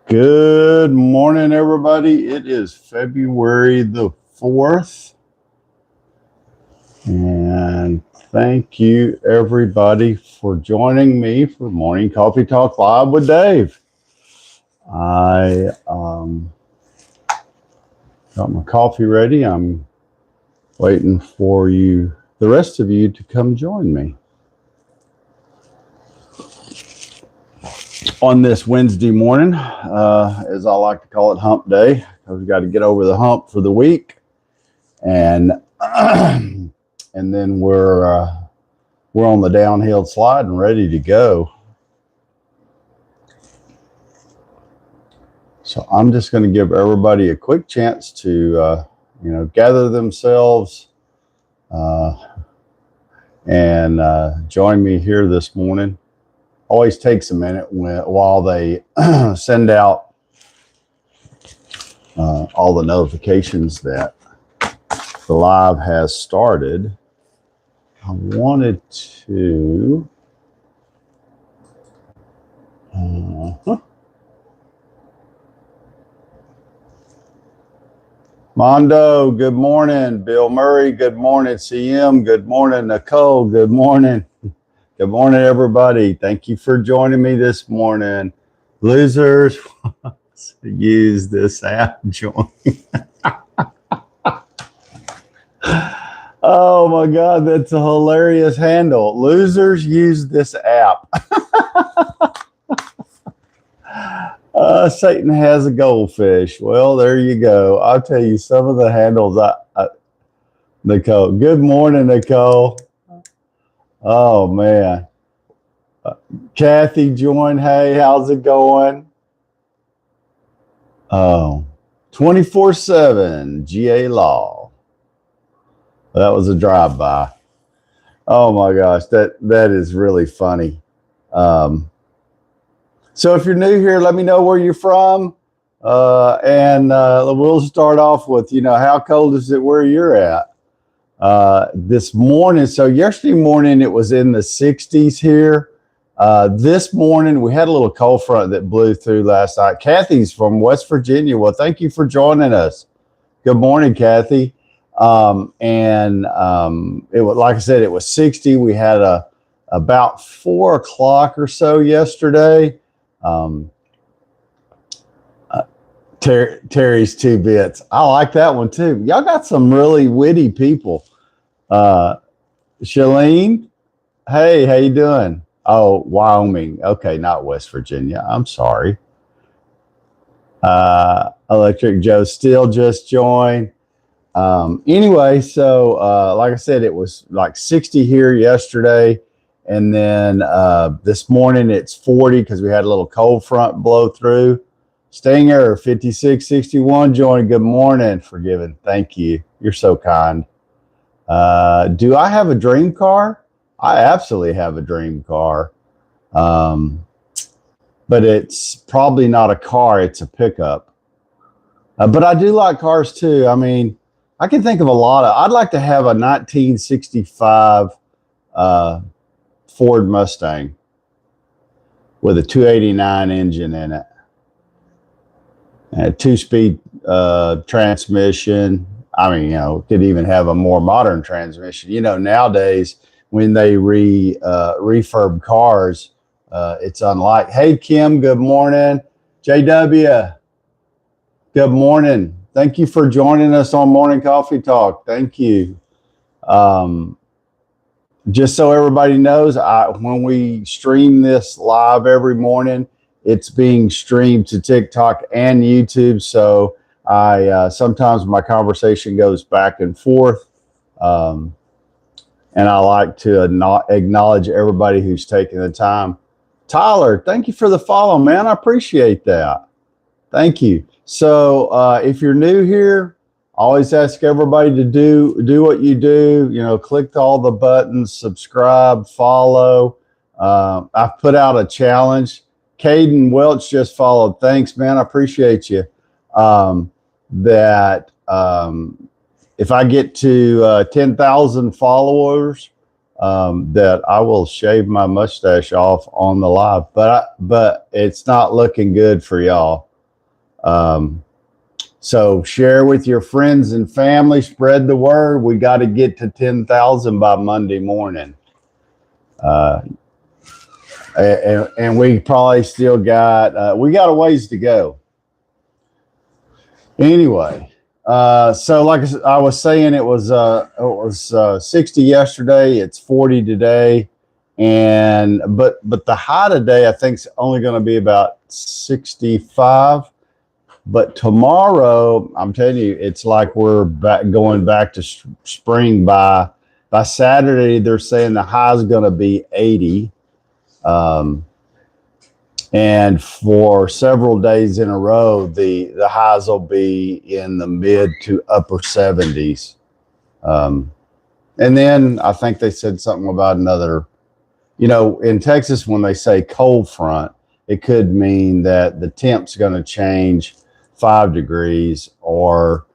Good morning, everybody. It is February the 4th. And thank you, everybody, for joining me for Morning Coffee Talk Live with Dave. I got my coffee ready. I'm waiting for you, the rest of you, to come join me on this Wednesday morning, as I like to call it, hump day, because we've got to get over the hump for the week. And and then we're on the downhill slide and ready to go. So I'm just going to give everybody a quick chance to gather themselves and join me here this morning. Always takes a minute while they send out all the notifications that the live has started. I wanted to Mondo, good morning. Bill Murray, good morning. CM, good morning. Nicole, good morning. Good morning, everybody. Thank you for joining me this morning. Losers, use this app. Join. Oh my God, that's a hilarious handle. Losers, use this app. Satan has a goldfish. Well, there you go. I'll tell you some of the handles. Nicole, good morning, Nicole. Oh man. Kathy joined. Hey, how's it going? Oh, 24/7 GA Law. That was a drive-by. Oh my gosh, that is really funny. So if you're new here, let me know where you're from, and we'll start off with, how cold is it where you're at this morning? So yesterday morning it was in the 60s here. This morning we had a little cold front that blew through last night. Kathy's from West Virginia. Well, thank you for joining us. Good morning, Kathy. It was, like I said, it was 60. We had about 4 o'clock or so yesterday. Terry's 2 bits. I like that one too. Y'all got some really witty people. Shalene, hey, how you doing? Oh, Wyoming. Okay, not West Virginia. I'm sorry. Electric Joe still just joined. Anyway, so like I said, it was like 60 here yesterday. And then this morning it's 40 because we had a little cold front blow through. Stinger 5661 joined. Good morning. Forgiven. Thank you. You're so kind. Do I have a dream car? I absolutely have a dream car. But it's probably not a car. It's a pickup. But I do like cars too. I mean, I can think of a lot of. I'd like to have a 1965 Ford Mustang with a 289 engine in it. A 2-speed transmission. I mean, could even have a more modern transmission. Nowadays when they refurb cars, it's unlike. Hey, Kim, good morning. JW, good morning. Thank you for joining us on Morning Coffee Talk. Thank you. Just so everybody knows, when we stream this live every morning, it's being streamed to TikTok and YouTube. So sometimes my conversation goes back and forth. And I like to acknowledge everybody who's taking the time. Tyler, thank you for the follow, man. I appreciate that. Thank you. So if you're new here, I always ask everybody to do what you do. Click all the buttons, subscribe, follow. I've put out a challenge. Caden Welch just followed. Thanks, man. I appreciate you. If I get to 10,000 followers, that I will shave my mustache off on the live. But it's not looking good for y'all. So share with your friends and family, spread the word. We got to get to 10,000 by Monday morning. And we probably still got, we got a ways to go. Anyway, so like I was saying, it was 60 yesterday. It's 40 today. But the high today, I think, is only going to be about 65. But tomorrow, I'm telling you, it's like we're going back to spring. By Saturday, they're saying the high is going to be 80. And for several days in a row, the highs will be in the mid to upper 70s. And then I think they said something about another, in Texas, when they say cold front, it could mean that the temp's going to change 5 degrees, or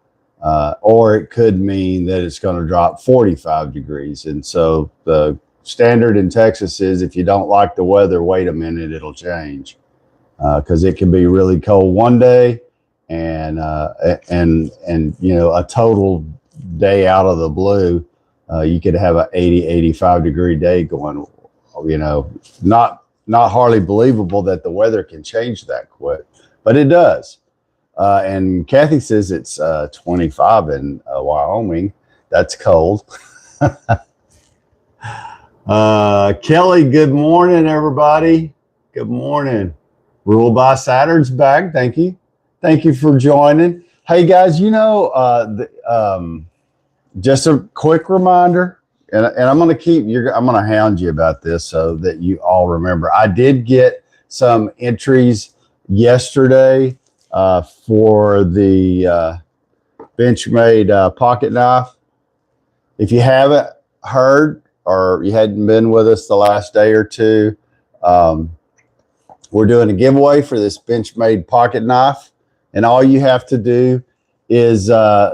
it could mean that it's going to drop 45 degrees. And so the standard in Texas is, if you don't like the weather, wait a minute, it'll change, because it can be really cold one day and a total day out of the blue. You could have an 80, 85 degree day going, not hardly believable that the weather can change that quick, but it does. And Kathy says it's 25 in Wyoming. That's cold. Kelly, good morning, everybody. Good morning. Ruled by Saturn's back. Thank you. Thank you for joining. Hey, guys, just a quick reminder, and I'm going to hound you about this so that you all remember. I did get some entries yesterday for the Benchmade pocket knife. If you haven't heard, or you hadn't been with us the last day or two, we're doing a giveaway for this Benchmade pocket knife. And all you have to do is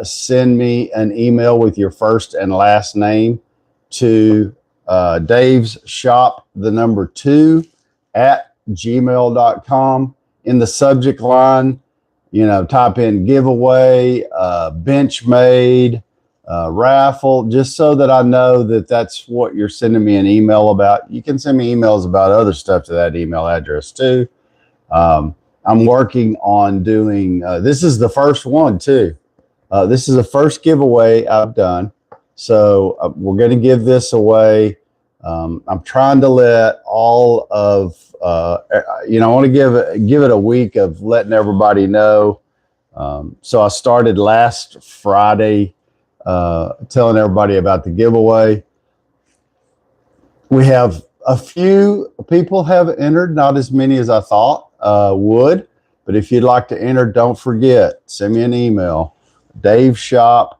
send me an email with your first and last name to Dave's Shop, 2 at gmail.com. In the subject line, type in giveaway, Benchmade, raffle, just so that I know that that's what you're sending me an email about. You can send me emails about other stuff to that email address too. I'm working on doing, this is the first one too. This is the first giveaway I've done. So we're going to give this away. I'm trying to let all of, I want to give it a week of letting everybody know. So I started last Friday, telling everybody about the giveaway. We have a few people have entered, not as many as I thought would, but if you'd like to enter, don't forget, send me an email, Dave's Shop,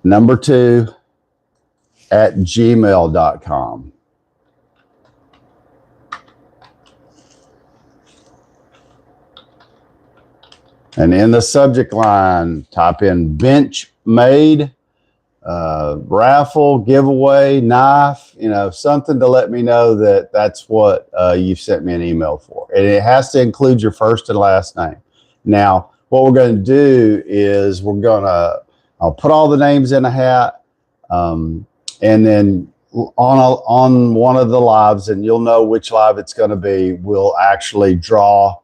2 at gmail.com. And in the subject line, type in Benchmade, raffle, giveaway, knife, something to let me know that that's what you've sent me an email for. And it has to include your first and last name. Now, what we're going to do is I'll put all the names in a hat, and then on one of the lives, and you'll know which live it's going to be, we'll actually draw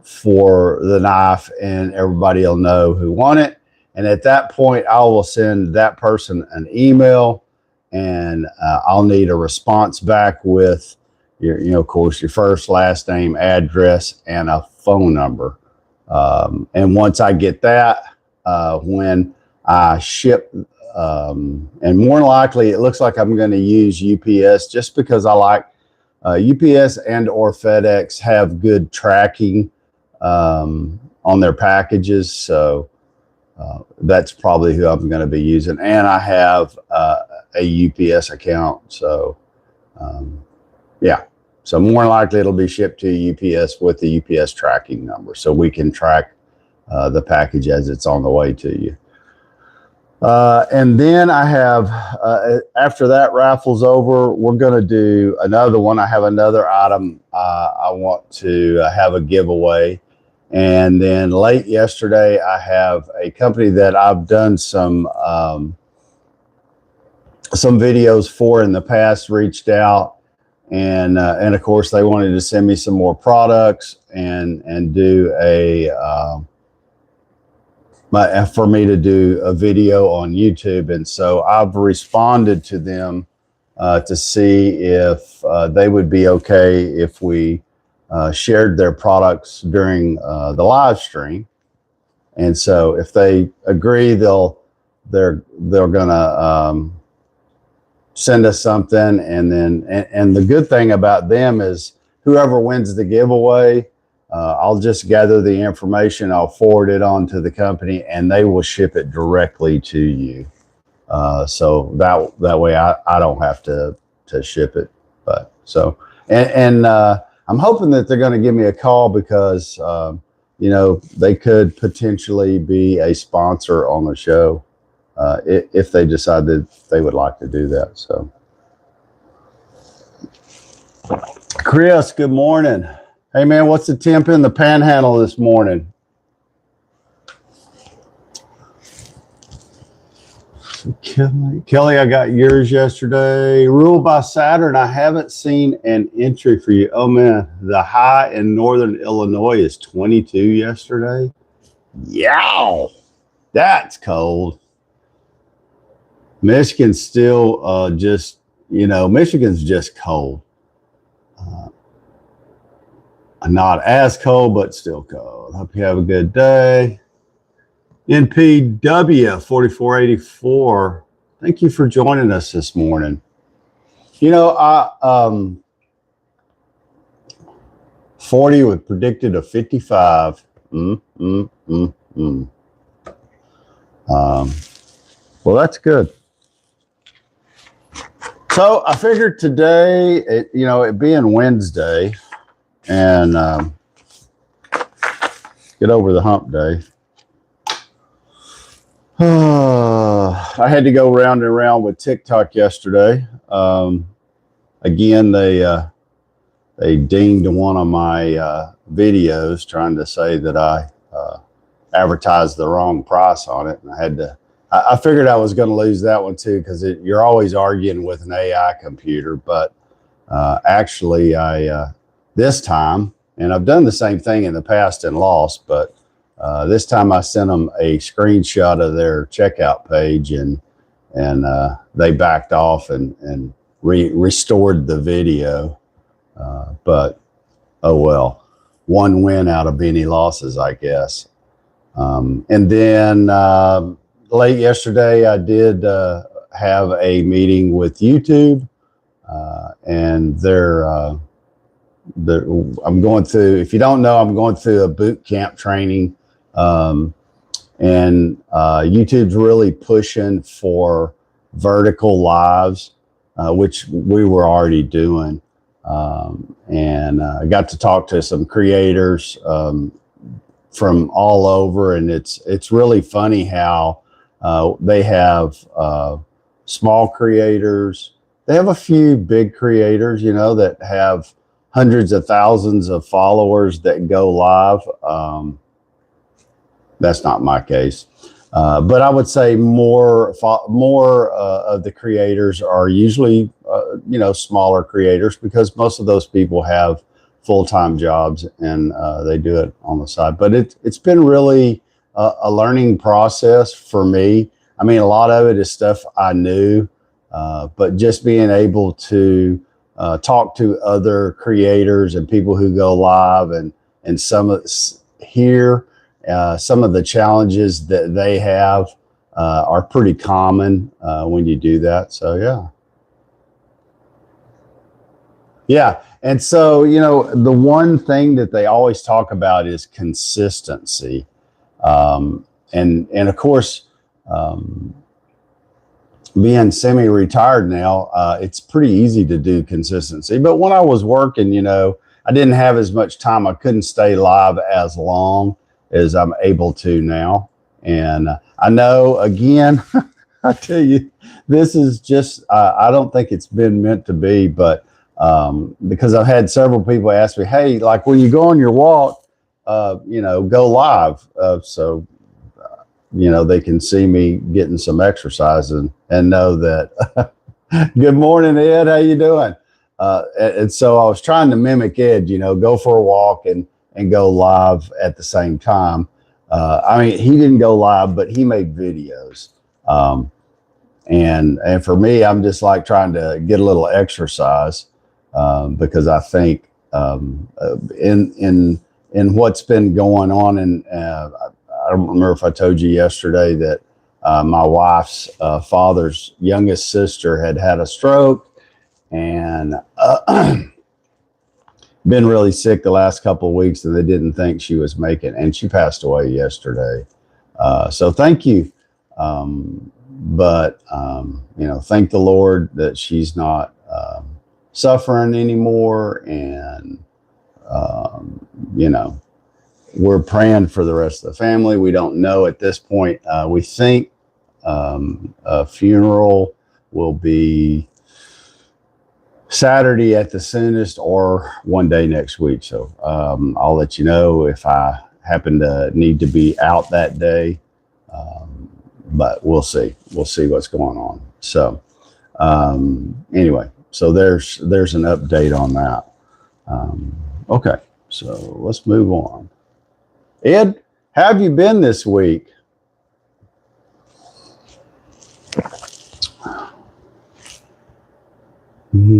for the knife, and everybody will know who won it. And at that point, I will send that person an email, and I'll need a response back with your, of course, your first, last name, address, and a phone number. And once I get that, when I ship, and more than likely, it looks like I'm going to use UPS, just because I like UPS and or FedEx have good tracking on their packages. So that's probably who I'm going to be using. And I have a UPS account. So yeah. So more than likely it'll be shipped to UPS with the UPS tracking number, so we can track the package as it's on the way to you. And then I have, after that raffle's over, we're going to do another one. I have another item I want to have a giveaway. And then late yesterday, I have a company that I've done some videos for in the past reached out. And of course, they wanted to send me some more products and do for me to do a video on YouTube. And so I've responded to them to see if they would be okay if we shared their products during the live stream. And so if they agree, they're gonna send us something. And then and the good thing about them is whoever wins the giveaway, I'll just gather the information, I'll forward it on to the company, and they will ship it directly to you. So that way I don't have to ship it. But so, and I'm hoping that they're going to give me a call because, you know, they could potentially be a sponsor on the show if they decide that they would like to do that. So, Chris, good morning. Hey man, what's the temp in the Panhandle this morning? Kelly, I got yours yesterday. Ruled by Saturn, I haven't seen an entry for you. Oh man, the high in northern Illinois is 22 yesterday. Yow, that's cold. Michigan's still just, you know, Michigan's just cold. Not as cold, but still cold. Hope you have a good day. NPW 4484. Thank you for joining us this morning. You know, 40 with predicted a 55. Well, that's good. So I figured today, it being Wednesday, and get over the hump day. I had to go round and round with TikTok yesterday. Again, they dinged one of my videos trying to say that I advertised the wrong price on it, and I figured I was going to lose that one too, because you're always arguing with an AI computer. But actually, this time, and I've done the same thing in the past and lost, but this time I sent them a screenshot of their checkout page, and they backed off and restored the video. But oh well, one win out of many losses, I guess. And then late yesterday, I did have a meeting with YouTube, and I'm going through, if you don't know, I'm going through a boot camp training, and YouTube's really pushing for vertical lives, which we were already doing. And I got to talk to some creators from all over, and it's really funny how they have small creators. They have a few big creators, that have hundreds of thousands of followers that go live. That's not my case. But I would say more of the creators are usually, smaller creators, because most of those people have full-time jobs and they do it on the side. But it's been really a learning process for me. I mean, a lot of it is stuff I knew, but just being able to talk to other creators and people who go live and hear some of the challenges that they have are pretty common when you do that. So, yeah. And so, the one thing that they always talk about is consistency. And of course, being semi-retired now, it's pretty easy to do consistency. But when I was working, I didn't have as much time. I couldn't stay live as long as I'm able to now. And I know, again, I tell you, this is just, I don't think it's been meant to be, but because I've had several people ask me, hey, like when you go on your walk, go live. So they can see me getting some exercise and know that. Good morning, Ed. How you doing? And so I was trying to mimic Ed, go for a walk and go live at the same time. I mean, he didn't go live, but he made videos. And for me, I'm just like trying to get a little exercise because I think in what's been going on, and I don't remember if I told you yesterday that my wife's father's youngest sister had a stroke and been really sick the last couple of weeks, and they didn't think she was making it, and she passed away yesterday. So thank you. But thank the Lord that she's not suffering anymore. And, we're praying for the rest of the family. We don't know at this point. We think a funeral will be Saturday at the soonest or one day next week. So I'll let you know if I happen to need to be out that day. But we'll see. We'll see what's going on. So anyway, so there's an update on that. Okay, so let's move on. Ed, how have you been this week?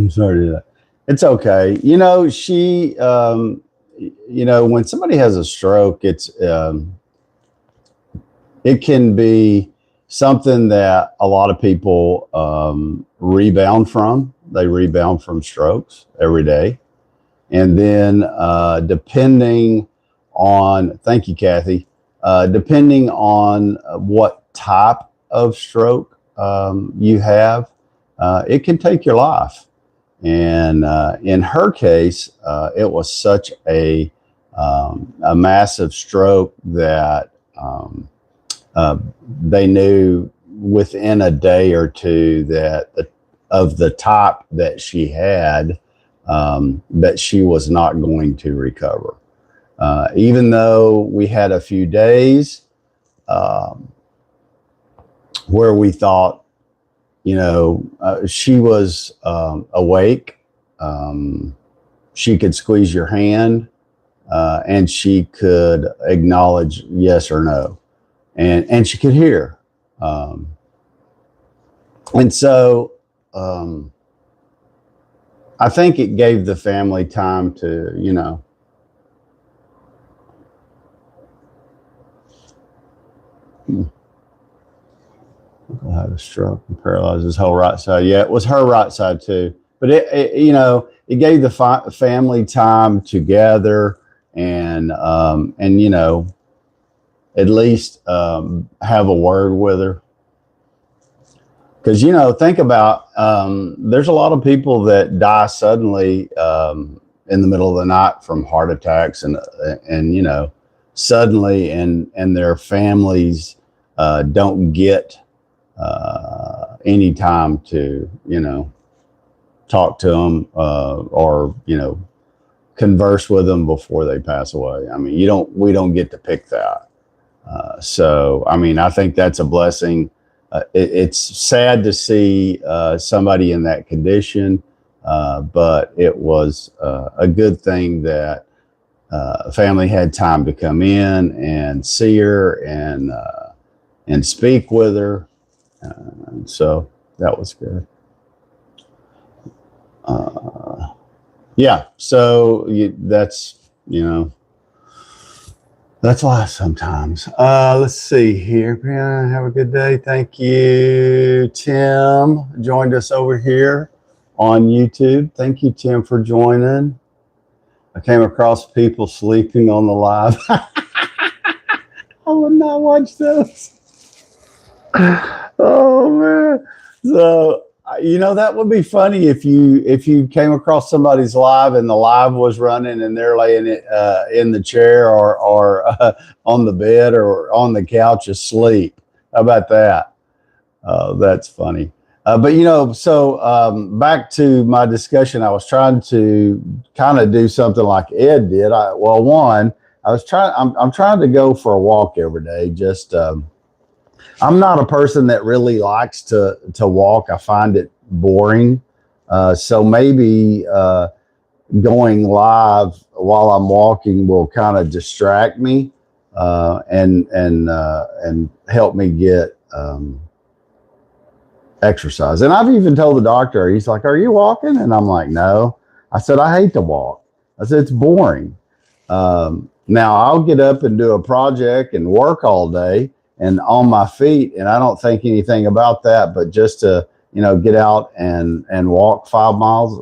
Sorry to do that. It's okay. She, when somebody has a stroke, it can be something that a lot of people rebound from. They rebound from strokes every day. And then depending on, thank you, Kathy, depending on what type of stroke you have, it can take your life. And in her case, it was such a massive stroke that they knew within a day or two that of the type that she had, that she was not going to recover. Even though we had a few days where we thought, she was awake, she could squeeze your hand, and she could acknowledge yes or no, and she could hear. And so I think it gave the family time to, had a stroke and paralyzed his whole right side. Yeah, it was her right side too. But it gave the family time to gather and at least have a word with her. Because think about there's a lot of people that die suddenly in the middle of the night from heart attacks and suddenly and their families don't get any time to talk to them or converse with them before they pass away. I mean, we don't get to pick that. So I mean, I think that's a blessing. It's sad to see somebody in that condition, but it was a good thing that family had time to come in and see her and speak with her. So that was good. Yeah. So that's life sometimes. Let's see here. Have a good day. Thank you. Tim joined us over here on YouTube. Thank you, Tim, for joining. I came across people sleeping on the live. I would not watch those. Oh man. So That would be funny if you came across somebody's live and the live was running and they're laying it in the chair or on the bed or on the couch asleep. How about that? That's funny. But back to my discussion, I was trying to kind of do something like Ed did. I'm trying to go for a walk every day. I'm not a person that really likes to walk. I find it boring. So maybe going live while I'm walking will kind of distract me and help me get exercise. And I've even told the doctor, he's like, "Are you walking?" And I'm like, "No." I said, "I hate to walk." I said, "It's boring." Now I'll get up and do a project and work all day and on my feet, and I don't think anything about that. But just to get out and walk 5 miles,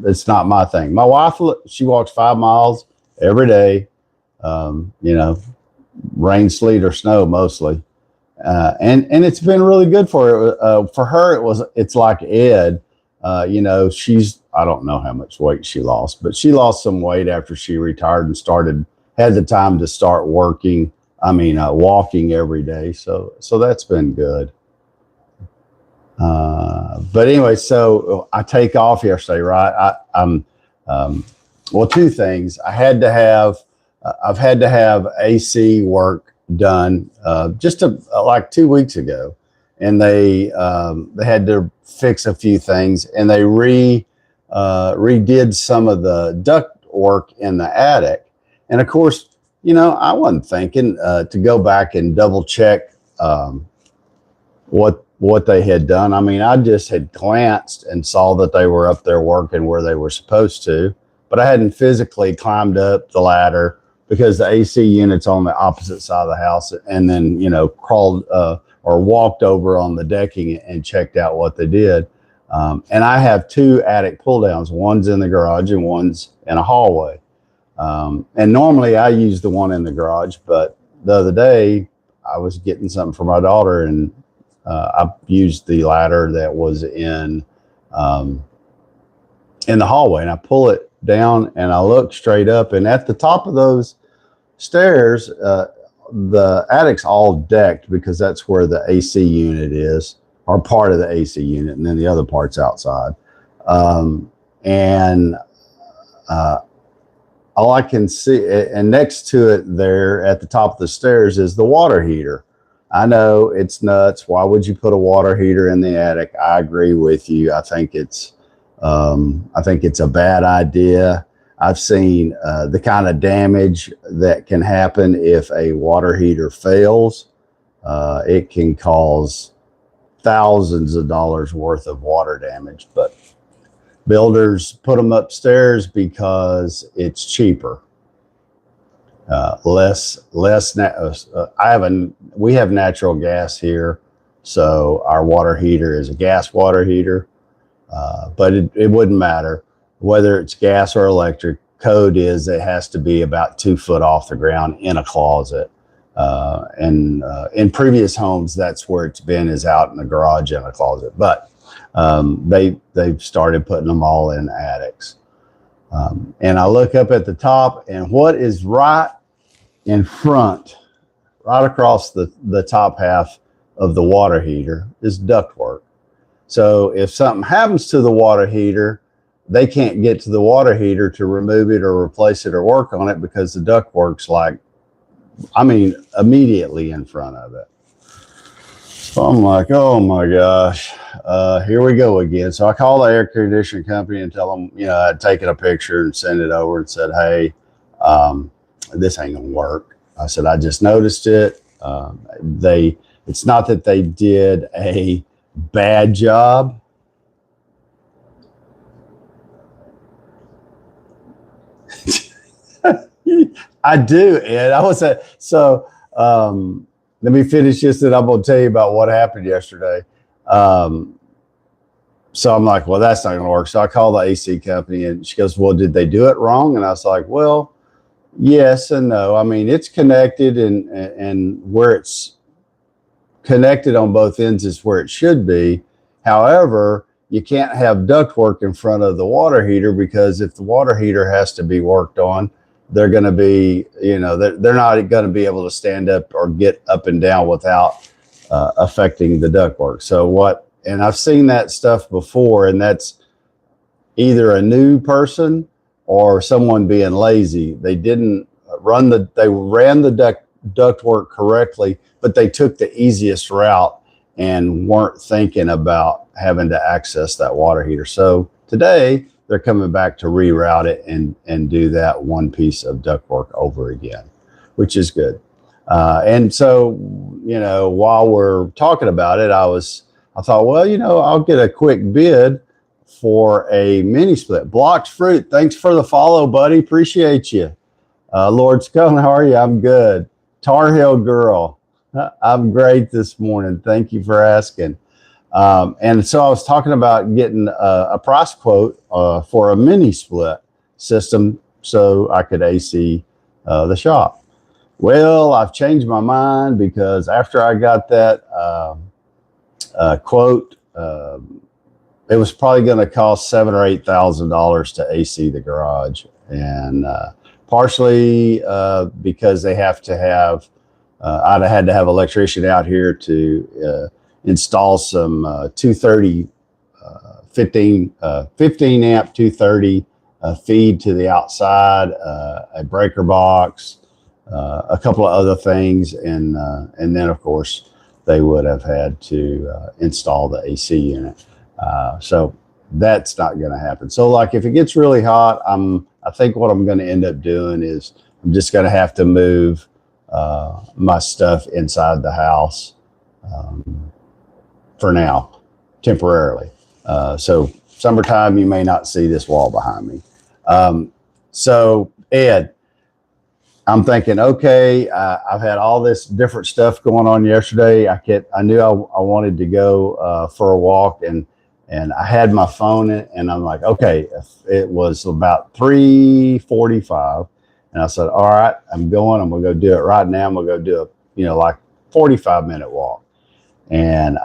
it's not my thing. My wife, she walks 5 miles every day. You know, rain, sleet, or snow mostly, and it's been really good for her. For her, it's like Ed. I don't know how much weight she lost, but she lost some weight after she retired and had the time to start working. Walking every day. So that's been good. But anyway, so I take off yesterday, right? Well, two things. I've had to have AC work done like 2 weeks ago, and they had to fix a few things, and they redid some of the duct work in the attic. And of course, I wasn't thinking to go back and double check what they had done. I just had glanced and saw that they were up there working where they were supposed to, but I hadn't physically climbed up the ladder because the AC unit's on the opposite side of the house, and then crawled or walked over on the decking and checked out what they did. And I have two attic pull downs. One's in the garage and one's in a hallway. And normally I use the one in the garage, but the other day I was getting something for my daughter, and I used the ladder that was in the hallway, and I pull it down and I look straight up, and at the top of those stairs, the attic's all decked because that's where the AC unit is, or part of the AC unit, and then the other part's outside. And all I can see, and next to it there at the top of the stairs, is the water heater. I know it's nuts. Why would you put a water heater in the attic? I agree with you. I think it's a bad idea. I've seen the kind of damage that can happen if a water heater fails. It can cause thousands of dollars worth of water damage, but builders put them upstairs because it's cheaper. We have natural gas here, so our water heater is a gas water heater. But it wouldn't matter whether it's gas or electric. Code is it has to be about 2 foot off the ground in a closet. And in previous homes, that's where it's been, is out in the garage in a closet. But they've started putting them all in attics. And I look up at the top, and what is right in front, right across the top half of the water heater, is ductwork. So if something happens to the water heater, they can't get to the water heater to remove it or replace it or work on it because the ductwork's immediately in front of it. So I'm like, oh my gosh, here we go again. So I call the air conditioning company and tell them, I'd taken a picture and sent it over and said, hey, this ain't gonna work. I said, I just noticed it. It's not that they did a bad job. I do, Ed. Let me finish this, and I'm going to tell you about what happened yesterday. So I'm like, well, that's not going to work. So I call the AC company, and she goes, well, did they do it wrong? And I was like, well, yes and no. It's connected, and where it's connected on both ends is where it should be. However, you can't have ductwork in front of the water heater, because if the water heater has to be worked on, they're going to be, they're not going to be able to stand up or get up and down without affecting the ductwork. And I've seen that stuff before, and that's either a new person or someone being lazy. They didn't they ran the ductwork correctly, but they took the easiest route and weren't thinking about having to access that water heater. So today they're coming back to reroute it and do that one piece of ductwork over again, which is good. And so, while we're talking about it, I thought, well, I'll get a quick bid for a mini split. Blocked Fruit, thanks for the follow, buddy. Appreciate you. Lord Scone, how are you? I'm good. Tar Heel Girl, I'm great this morning. Thank you for asking. And so I was talking about getting a price quote for a mini split system so I could AC the shop. Well, I've changed my mind, because after I got that quote, it was probably going to cost $7,000 or $8,000 to AC the garage, and partially because they have to have. I'd had to have an electrician out here to install some 230 15 amp 230 feed to the outside, a breaker box, a couple of other things, and then of course they would have had to install the AC unit. So that's not going to happen. So like if it gets really hot, I think what I'm going to end up doing is I'm just going to have to move my stuff inside the house for now, temporarily. So summertime, you may not see this wall behind me. So Ed, I'm thinking, okay, I've had all this different stuff going on yesterday. I knew I wanted to go for a walk, and I had my phone in, and I'm like, okay, it was about 3:45. And I said, all right, I'm going to go do it right now. I'm going to go do a, like 45-minute walk. And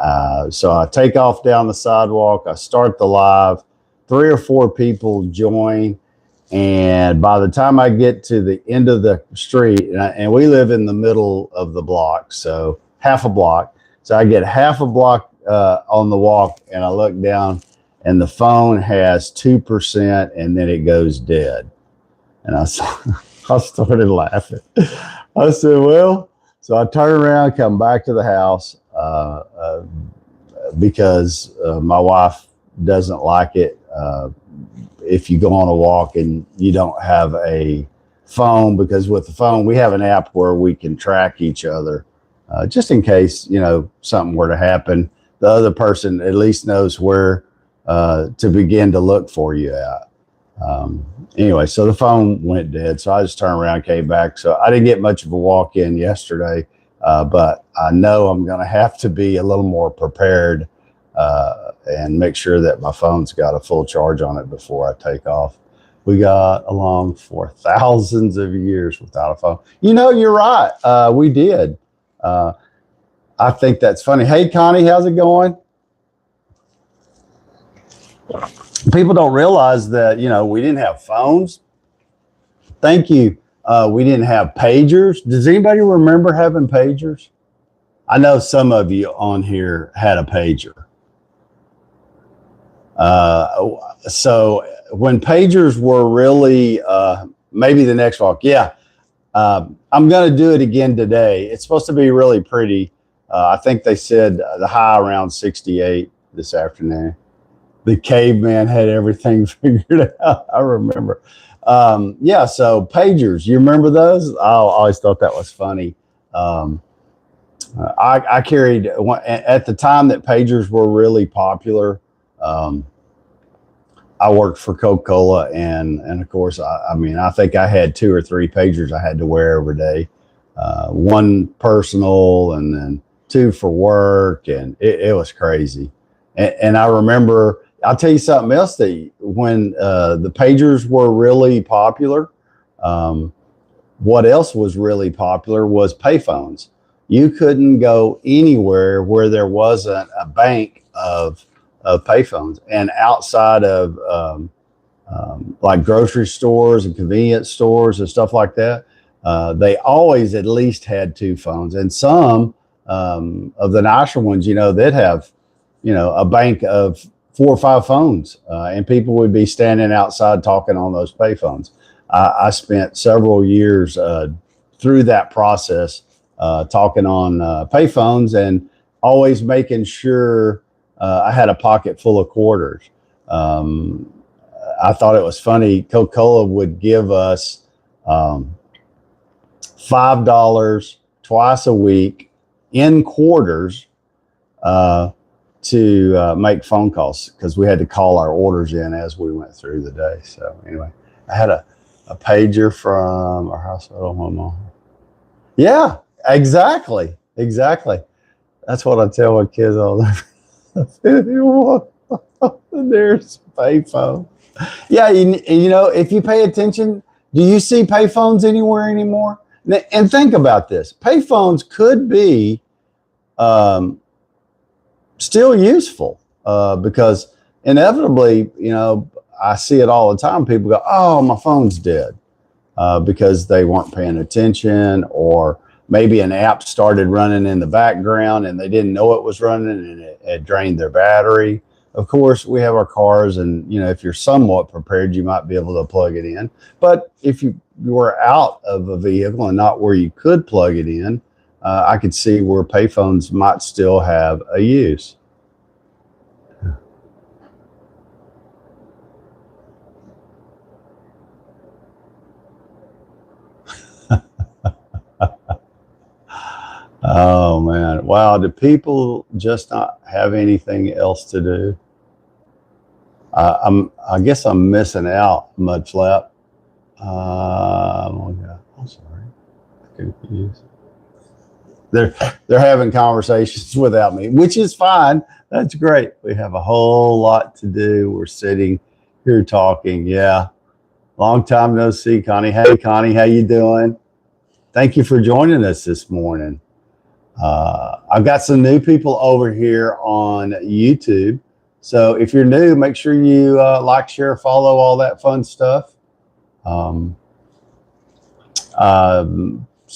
so I take off down the sidewalk. I start the live. 3 or 4 people join. And by the time I get to the end of the street, and we live in the middle of the block, so half a block. So I get half a block on the walk, and I look down, and the phone has 2%, and then it goes dead. And I started laughing. I said, well, so I turn around, come back to the house because my wife doesn't like it if you go on a walk and you don't have a phone, because with the phone, we have an app where we can track each other just in case, something were to happen. The other person at least knows where to begin to look for you at. Anyway, so the phone went dead. So I just turned around, came back. So I didn't get much of a walk in yesterday, but I know I'm going to have to be a little more prepared and make sure that my phone's got a full charge on it before I take off. We got along for thousands of years without a phone. You're right. We did. I think that's funny. Hey, Connie, how's it going? People don't realize that, we didn't have phones. Thank you. We didn't have pagers. Does anybody remember having pagers? I know some of you on here had a pager. So when pagers were really, maybe the next walk. Yeah. I'm going to do it again today. It's supposed to be really pretty. I think they said the high around 68 this afternoon. The caveman had everything figured out. I remember. Yeah. So pagers, you remember those? I always thought that was funny. I carried at the time that pagers were really popular. I worked for Coca-Cola, and of course, I think I had 2 or 3 pagers I had to wear every day. 1 personal, and then 2 for work, and it was crazy. And I remember, I'll tell you something else, that when the pagers were really popular, what else was really popular was payphones. You couldn't go anywhere where there wasn't a bank of of payphones. And outside of like grocery stores and convenience stores and stuff like that, they always at least had two phones. And some of the nicer ones, they'd have, a bank of 4 or 5 phones, and people would be standing outside talking on those payphones. I spent several years through that process talking on payphones, and always making sure I had a pocket full of quarters. I thought it was funny. Coca-Cola would give us $5 twice a week in quarters to make phone calls, because we had to call our orders in as we went through the day. So anyway, I had a pager from our household. My mom. Yeah, exactly. That's what I tell my kids all the time. There's payphone. Yeah, if you pay attention, do you see payphones anywhere anymore? And think about this. Payphones could be still useful because inevitably, I see it all the time. People go, "Oh, my phone's dead," because they weren't paying attention, or maybe an app started running in the background and they didn't know it was running, and it drained their battery. Of course, we have our cars, and if you're somewhat prepared, you might be able to plug it in. But if you were out of a vehicle and not where you could plug it in, I could see where payphones might still have a use. Oh man. Wow. Do people just not have anything else to do? I guess I'm missing out, Mudflap. Oh my God. I'm sorry. I'm confused. They're having conversations without me, which is fine. That's great. We have a whole lot to do. We're sitting here talking. Yeah. Long time no see, Connie. Hey, Connie, how you doing? Thank you for joining us this morning. I've got some new people over here on YouTube. So if you're new, make sure you like, share, follow, all that fun stuff. So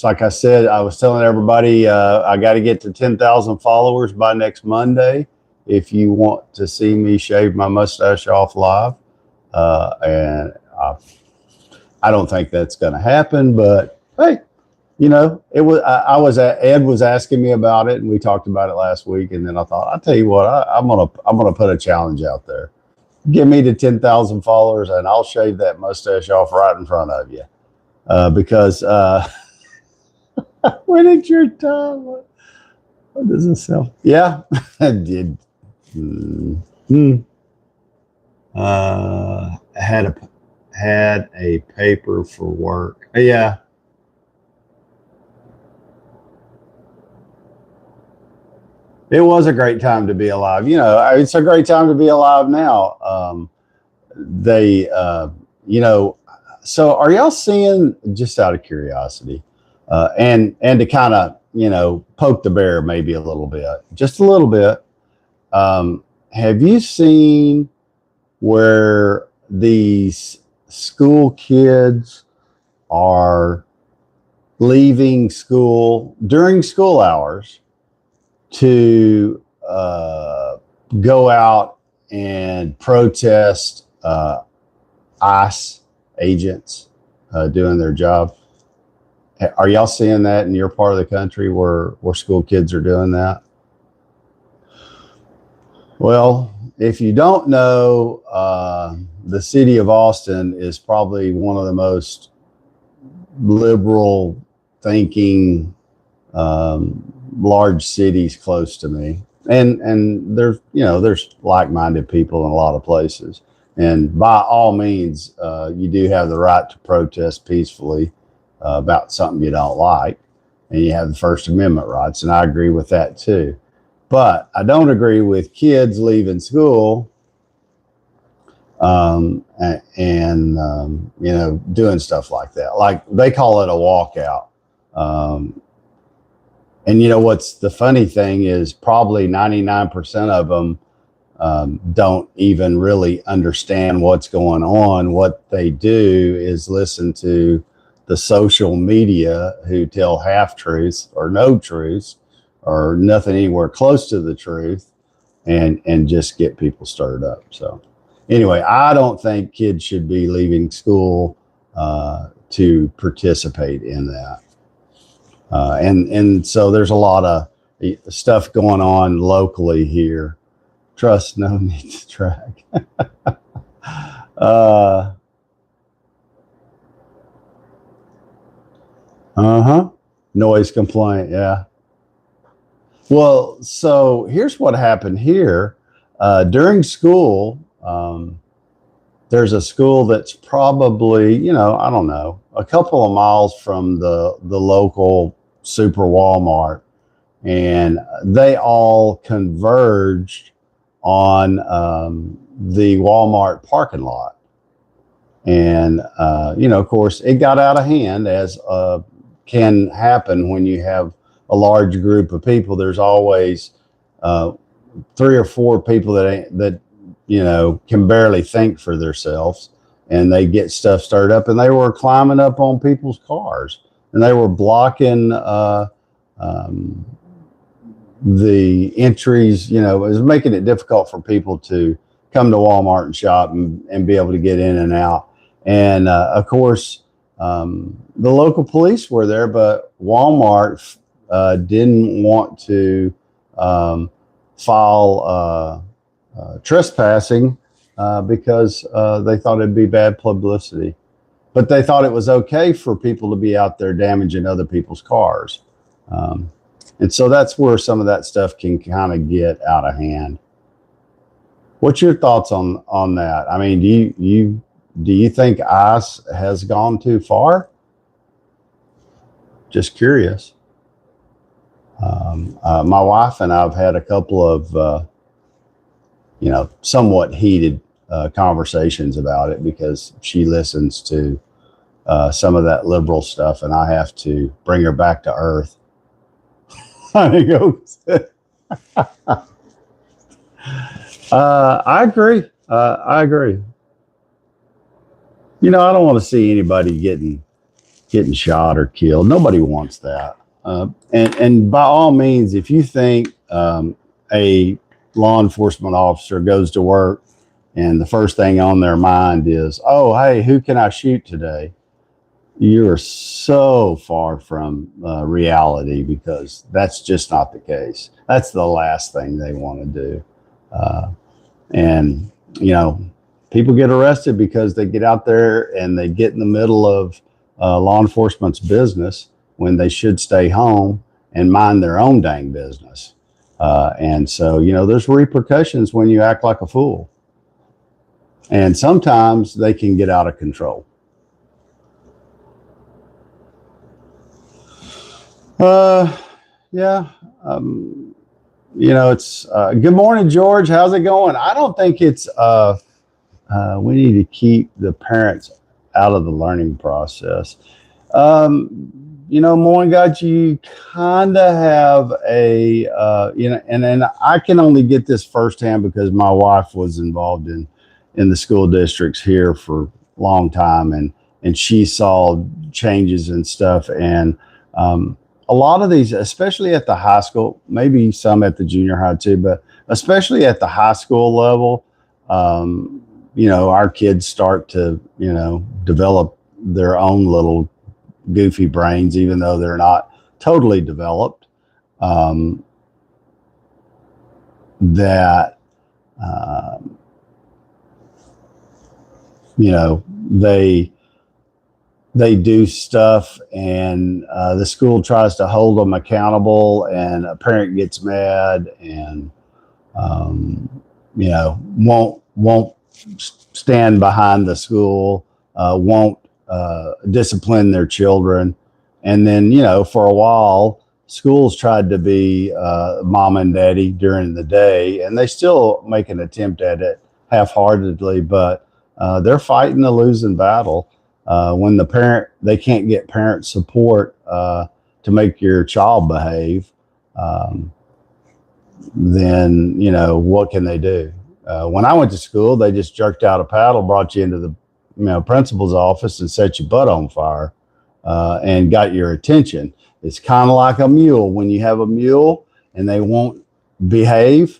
like I said, I was telling everybody I got to get to 10,000 followers by next Monday if you want to see me shave my mustache off live. And I don't think that's going to happen, but hey, it was Ed was asking me about it, and we talked about it last week. And then I thought, I'll tell you what, I'm gonna put a challenge out there. Give me to 10,000 followers, and I'll shave that mustache off right in front of you. Because when it's your time, what does it sell? Yeah, I did. Had a paper for work. Yeah. It was a great time to be alive. It's a great time to be alive now. So are y'all seeing, just out of curiosity, and to kind of, poke the bear maybe a little bit, just a little bit. Have you seen where these school kids are leaving school during school hours to go out and protest ICE agents doing their job? Are y'all seeing that in your part of the country where school kids are doing that? Well, if you don't know, the city of Austin is probably one of the most liberal thinking large cities close to me, and there's like-minded people in a lot of places, and by all means you do have the right to protest peacefully about something you don't like, and you have the First Amendment rights, and I agree with that too. But I don't agree with kids leaving school and doing stuff like that. Like, they call it a walkout. And what's the funny thing is, probably 99% of them don't even really understand what's going on. What they do is listen to the social media who tell half truths or no truths or nothing anywhere close to the truth, and just get people stirred up. So anyway, I don't think kids should be leaving school to participate in that. And so there's a lot of stuff going on locally here. Trust, no need to track. Noise complaint. Yeah. Well, so here's what happened here during school. There's a school that's probably, I don't know, a couple of miles from the local super Walmart, and they all converged on the Walmart parking lot. And, of course, it got out of hand, as can happen when you have a large group of people. There's always 3 or 4 people that can barely think for themselves, and they get stuff stirred up, and they were climbing up on people's cars, and they were blocking the entries. It was making it difficult for people to come to Walmart and shop and be able to get in and out. And of course, the local police were there, but Walmart didn't want to file trespassing because they thought it'd be bad publicity. But they thought it was okay for people to be out there damaging other people's cars. And so that's where some of that stuff can kind of get out of hand. What's your thoughts on that? I mean, do you think ICE has gone too far? Just curious. My wife and I have had a couple of somewhat heated conversations about it, because she listens to some of that liberal stuff, and I have to bring her back to earth. I agree. I agree. I don't want to see anybody getting shot or killed. Nobody wants that. And by all means, if you think a law enforcement officer goes to work and the first thing on their mind is, oh, hey, who can I shoot today? You're so far from reality, because that's just not the case. That's the last thing they want to do. And people get arrested because they get out there and they get in the middle of law enforcement's business when they should stay home and mind their own dang business. And so, there's repercussions when you act like a fool. And sometimes they can get out of control. Yeah. It's good morning, George. How's it going? I don't think it's we need to keep the parents out of the learning process. Morning, God, you kind of have a and I can only get this firsthand because my wife was involved in the school districts here for a long time, and she saw changes and stuff. And a lot of these, especially at the high school, maybe some at the junior high too, but especially at the high school level, our kids start to, develop their own little goofy brains, even though they're not totally developed. They do stuff, and the school tries to hold them accountable, and a parent gets mad and won't stand behind the school, won't discipline their children. And then for a while, schools tried to be mom and daddy during the day, and they still make an attempt at it half-heartedly, but they're fighting a losing battle. When they can't get parent support to make your child behave, then what can they do? When I went to school, they just jerked out a paddle, brought you into the principal's office and set your butt on fire and got your attention. It's kind of like a mule. When you have a mule and they won't behave,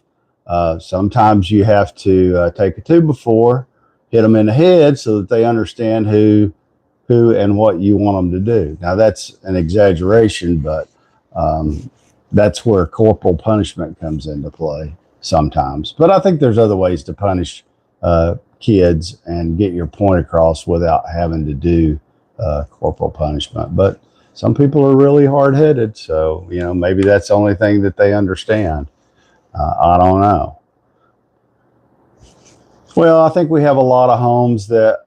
sometimes you have to take a 2x4, hit them in the head so that they understand who and what you want them to do. Now that's an exaggeration, but that's where corporal punishment comes into play sometimes. But I think there's other ways to punish kids and get your point across without having to do corporal punishment. But some people are really hard-headed, so maybe that's the only thing that they understand. I don't know. Well, I think we have a lot of homes that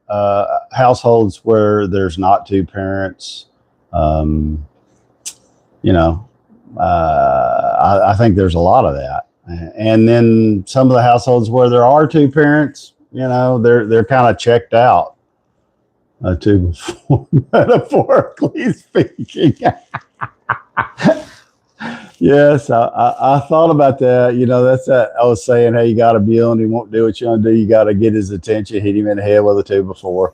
households where there's not two parents. I think there's a lot of that. And then some of the households where there are two parents, they're kind of checked out, metaphorically speaking. Yes, I thought about that. That's that I was saying, hey, you got a mule and he won't do what you want to do. You got to get his attention, hit him in the head with a 2x4.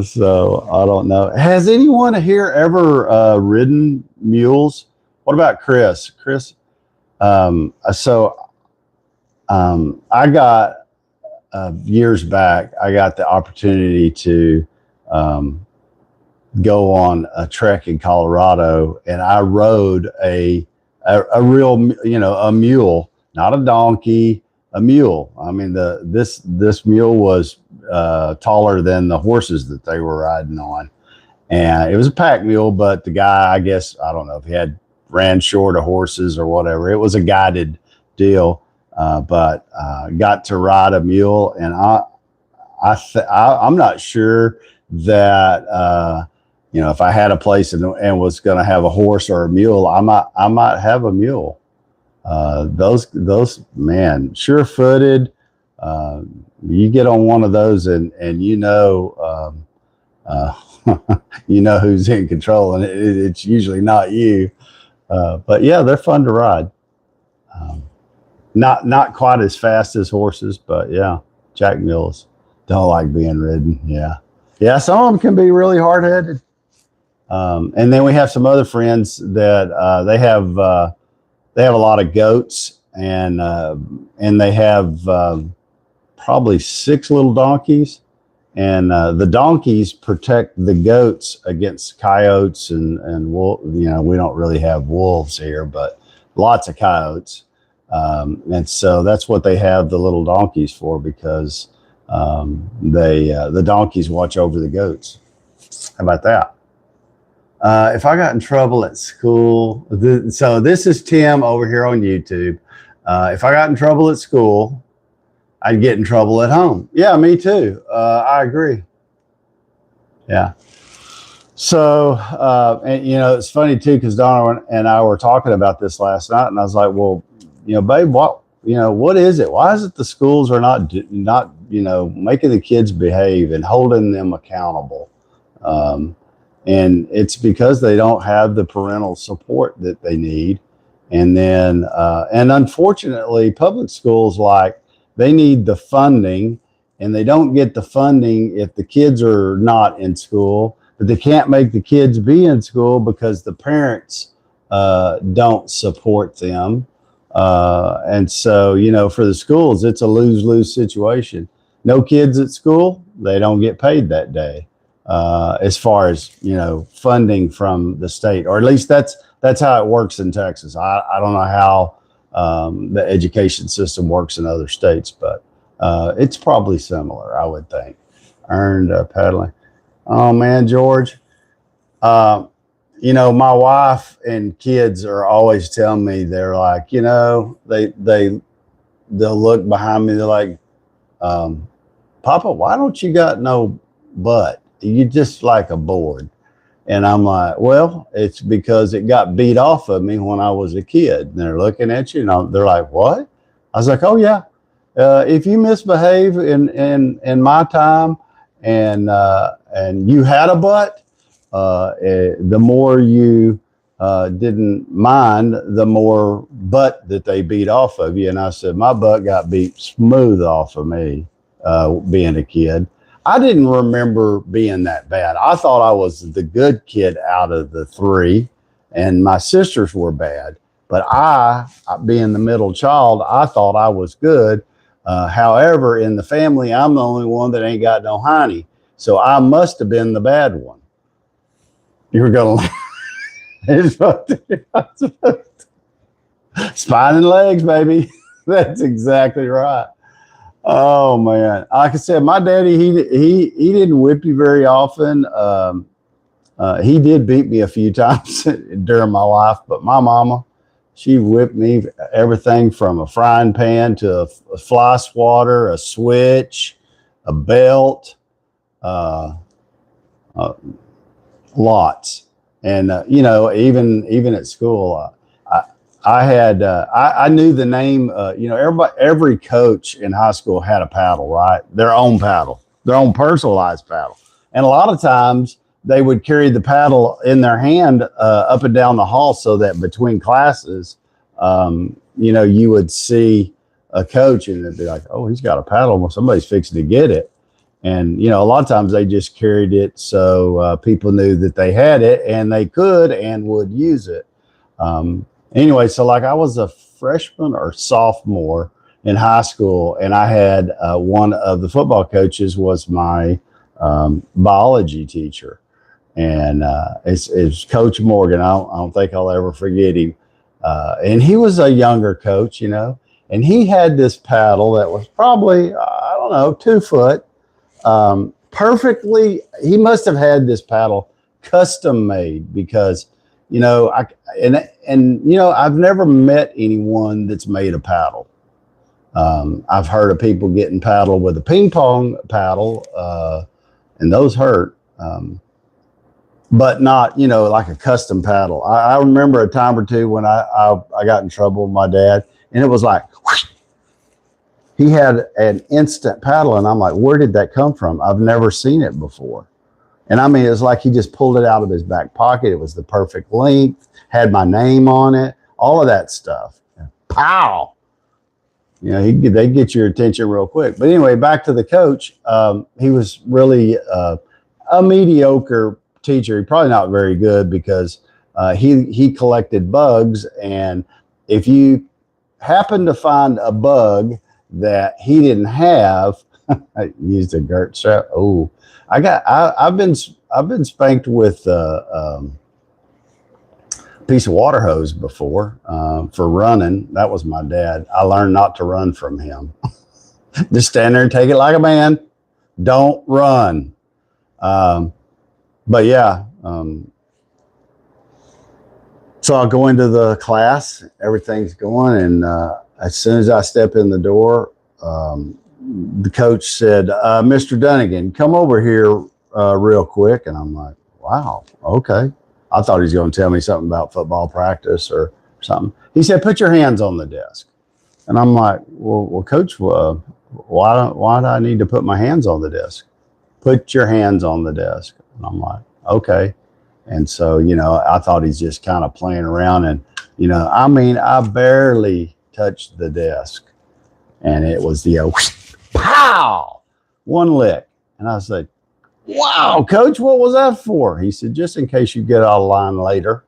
So I don't know. Has anyone here ever ridden mules? What about Chris? I got years back, I got the opportunity to go on a trek in Colorado, and I rode a real, a mule, not a donkey, a mule. I mean, this mule was taller than the horses that they were riding on, and it was a pack mule. But the guy, I guess, I don't know if he ran short of horses or whatever. It was a guided deal, but got to ride a mule, and I'm not sure that. If I had a place and was going to have a horse or a mule, I might have a mule. Those man, sure-footed. You get on one of those and who's in control, and it's usually not you. But yeah, they're fun to ride. Not quite as fast as horses, but yeah, jack mules don't like being ridden. Yeah. Some of them can be really hard-headed. And then we have some other friends that they have a lot of goats, and they have probably 6 little donkeys, and the donkeys protect the goats against coyotes and wolf. We don't really have wolves here, but lots of coyotes, and so that's what they have the little donkeys for, because the donkeys watch over the goats. How about that? If I got in trouble at school, so this is Tim over here on YouTube. If I got in trouble at school, I'd get in trouble at home. Yeah, me too. I agree. Yeah. So, and it's funny too, because Donna and I were talking about this last night, and I was like, well, babe, what is it? Why is it the schools are not making the kids behave and holding them accountable? And it's because they don't have the parental support that they need. And then, and unfortunately, public schools, they need the funding, and they don't get the funding if the kids are not in school, but they can't make the kids be in school because the parents don't support them. And so, for the schools, it's a lose-lose situation. No kids at school, they don't get paid that day. As far as funding from the state, or at least that's how it works in Texas. I don't know how the education system works in other states, but it's probably similar, I would think. Earned paddling. Oh man, George. My wife and kids are always telling me, they're like, they'll look behind me. They're like, Papa, why don't you got no butt? You just like a board. And I'm like, well, it's because it got beat off of me when I was a kid. And they're looking at you, and they're like, what? I was like, oh yeah. If you misbehave in my time, and you had a butt, the more you didn't mind the more butt that they beat off of you. And I said, my butt got beat smooth off of me being a kid. I didn't remember being that bad. I thought I was the good kid out of the three, and my sisters were bad. But I, being the middle child, I thought I was good. However, in the family, I'm the only one that ain't got no honey. So I must have been the bad one. You were going to spine and legs, baby. That's exactly right. Oh man, like I said, my daddy he didn't whip you very often. He did beat me a few times during my life, but my mama, she whipped me everything from a frying pan to a fly swatter, a switch, a belt, uh, lots. And even at school, I had I knew the name. Every coach in high school had a paddle, right? Their own paddle, their own personalized paddle, and a lot of times they would carry the paddle in their hand up and down the hall, so that between classes, you would see a coach and they'd be like, "Oh, he's got a paddle. Well, somebody's fixing to get it." And a lot of times they just carried it so people knew that they had it and they could and would use it. Anyway, so like I was a freshman or sophomore in high school, and I had one of the football coaches was my biology teacher, and it's Coach Morgan. I don't think I'll ever forget him. And he was a younger coach, and he had this paddle that was probably, I don't know, 2 foot, perfectly. He must have had this paddle custom made because I've never met anyone that's made a paddle. I've heard of people getting paddled with a ping pong paddle, and those hurt, but not, like a custom paddle. I remember a time or two when I got in trouble with my dad, and it was like, whoosh, he had an instant paddle, and I'm like, where did that come from? I've never seen it before. And I mean, it's like he just pulled it out of his back pocket. It was the perfect length, had my name on it, all of that stuff. Pow! They get your attention real quick. But anyway, back to the coach. He was really a mediocre teacher. Probably not very good because he collected bugs. And if you happen to find a bug that he didn't have, I used a Gert strap. Oh, I've been spanked with a piece of water hose before for running. That was my dad. I learned not to run from him. Just stand there and take it like a man. Don't run. But yeah. So I'll go into the class. Everything's going, and as soon as I step in the door, the coach said, Mr. Dunnigan, come over here real quick. And I'm like, wow, okay. I thought he was going to tell me something about football practice or something. He said, put your hands on the desk. And I'm like, well coach, why do I need to put my hands on the desk? Put your hands on the desk. And I'm like, okay. And so, I thought he's just kind of playing around. And, I barely touched the desk. And it was the pow, one lick. And I said, wow, coach, what was that for? He said, just in case you get out of line later.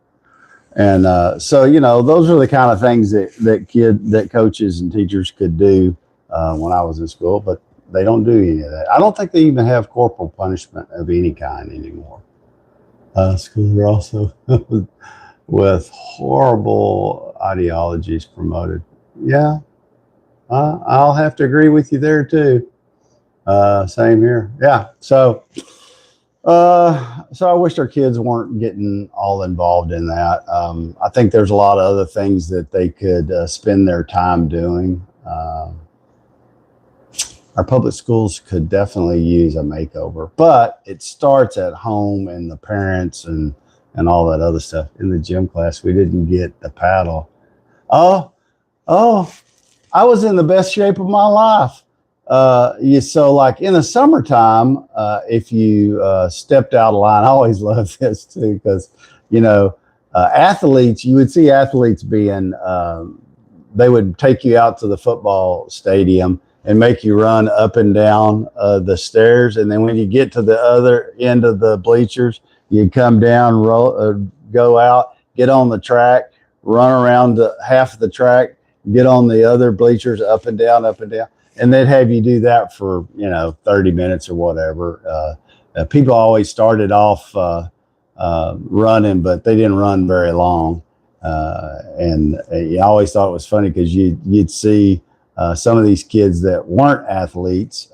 And so, those are the kind of things that coaches and teachers could do when I was in school, but they don't do any of that. I don't think they even have corporal punishment of any kind anymore. Schools are also with horrible ideologies promoted. Yeah. I'll have to agree with you there too. Same here. Yeah. So I wish our kids weren't getting all involved in that. I think there's a lot of other things that they could spend their time doing. Our public schools could definitely use a makeover, but it starts at home and the parents and all that other stuff. In the gym class, we didn't get the paddle. Oh, I was in the best shape of my life. So like in the summertime, if you stepped out of line, I always love this too, because, Athletes, you would see athletes being, they would take you out to the football stadium and make you run up and down the stairs. And then when you get to the other end of the bleachers, you'd come down, go out, get on the track, run around half of the track, get on the other bleachers, up and down, up and down. And they'd have you do that for, 30 minutes or whatever. People always started off running, but they didn't run very long. And you always thought it was funny because you'd see some of these kids that weren't athletes.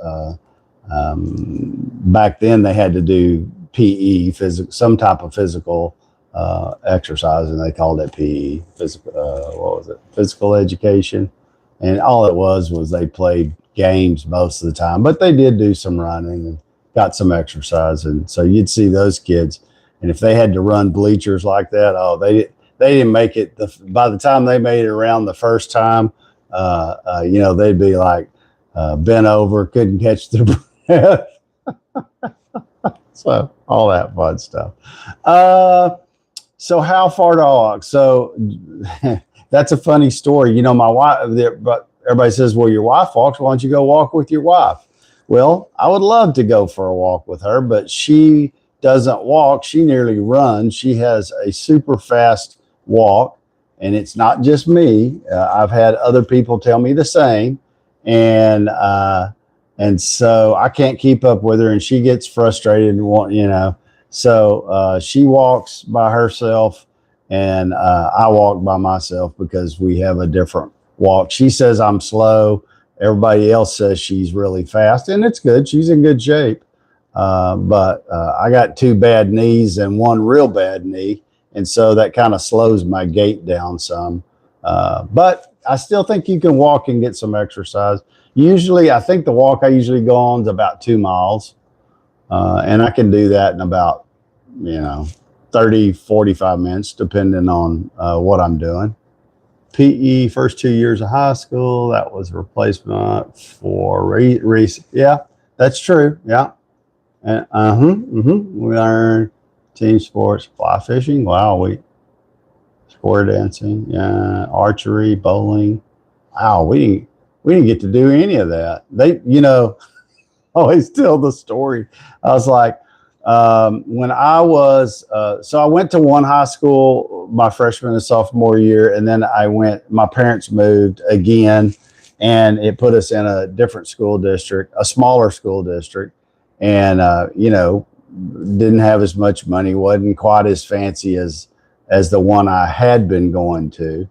Back then they had to do PE, some type of physical exercise, and they called it PE, physical education. And all it was they played games most of the time, but they did do some running and got some exercise. And so you'd see those kids, and if they had to run bleachers like that, they didn't make it. By the time they made it around the first time, they'd be like bent over, couldn't catch their breath. So all that fun stuff. So how far to walk? So that's a funny story. My wife, but everybody says, well, your wife walks. Why don't you go walk with your wife? Well, I would love to go for a walk with her, but she doesn't walk. She nearly runs. She has a super fast walk, and it's not just me. I've had other people tell me the same, and so I can't keep up with her, and she gets frustrated and so she walks by herself, and I walk by myself because we have a different walk. She says I'm slow. Everybody else says she's really fast, and it's good. She's in good shape. But I got 2 bad knees and 1 real bad knee. And so that kind of slows my gait down some. But I still think you can walk and get some exercise. Usually, I think the walk I usually go on is about 2 miles. And I can do that in about, 30, 45 minutes, depending on what I'm doing. PE, first 2 years of high school, that was a replacement for race. Yeah, that's true. Yeah. And we learned team sports, fly fishing. Wow, square dancing, yeah, archery, bowling. Wow, we didn't get to do any of that. They, always tell the story. I was like, when I was, so I went to one high school my freshman and sophomore year, and then my parents moved again, and it put us in a different school district, a smaller school district, and, didn't have as much money, wasn't quite as fancy as the one I had been going to.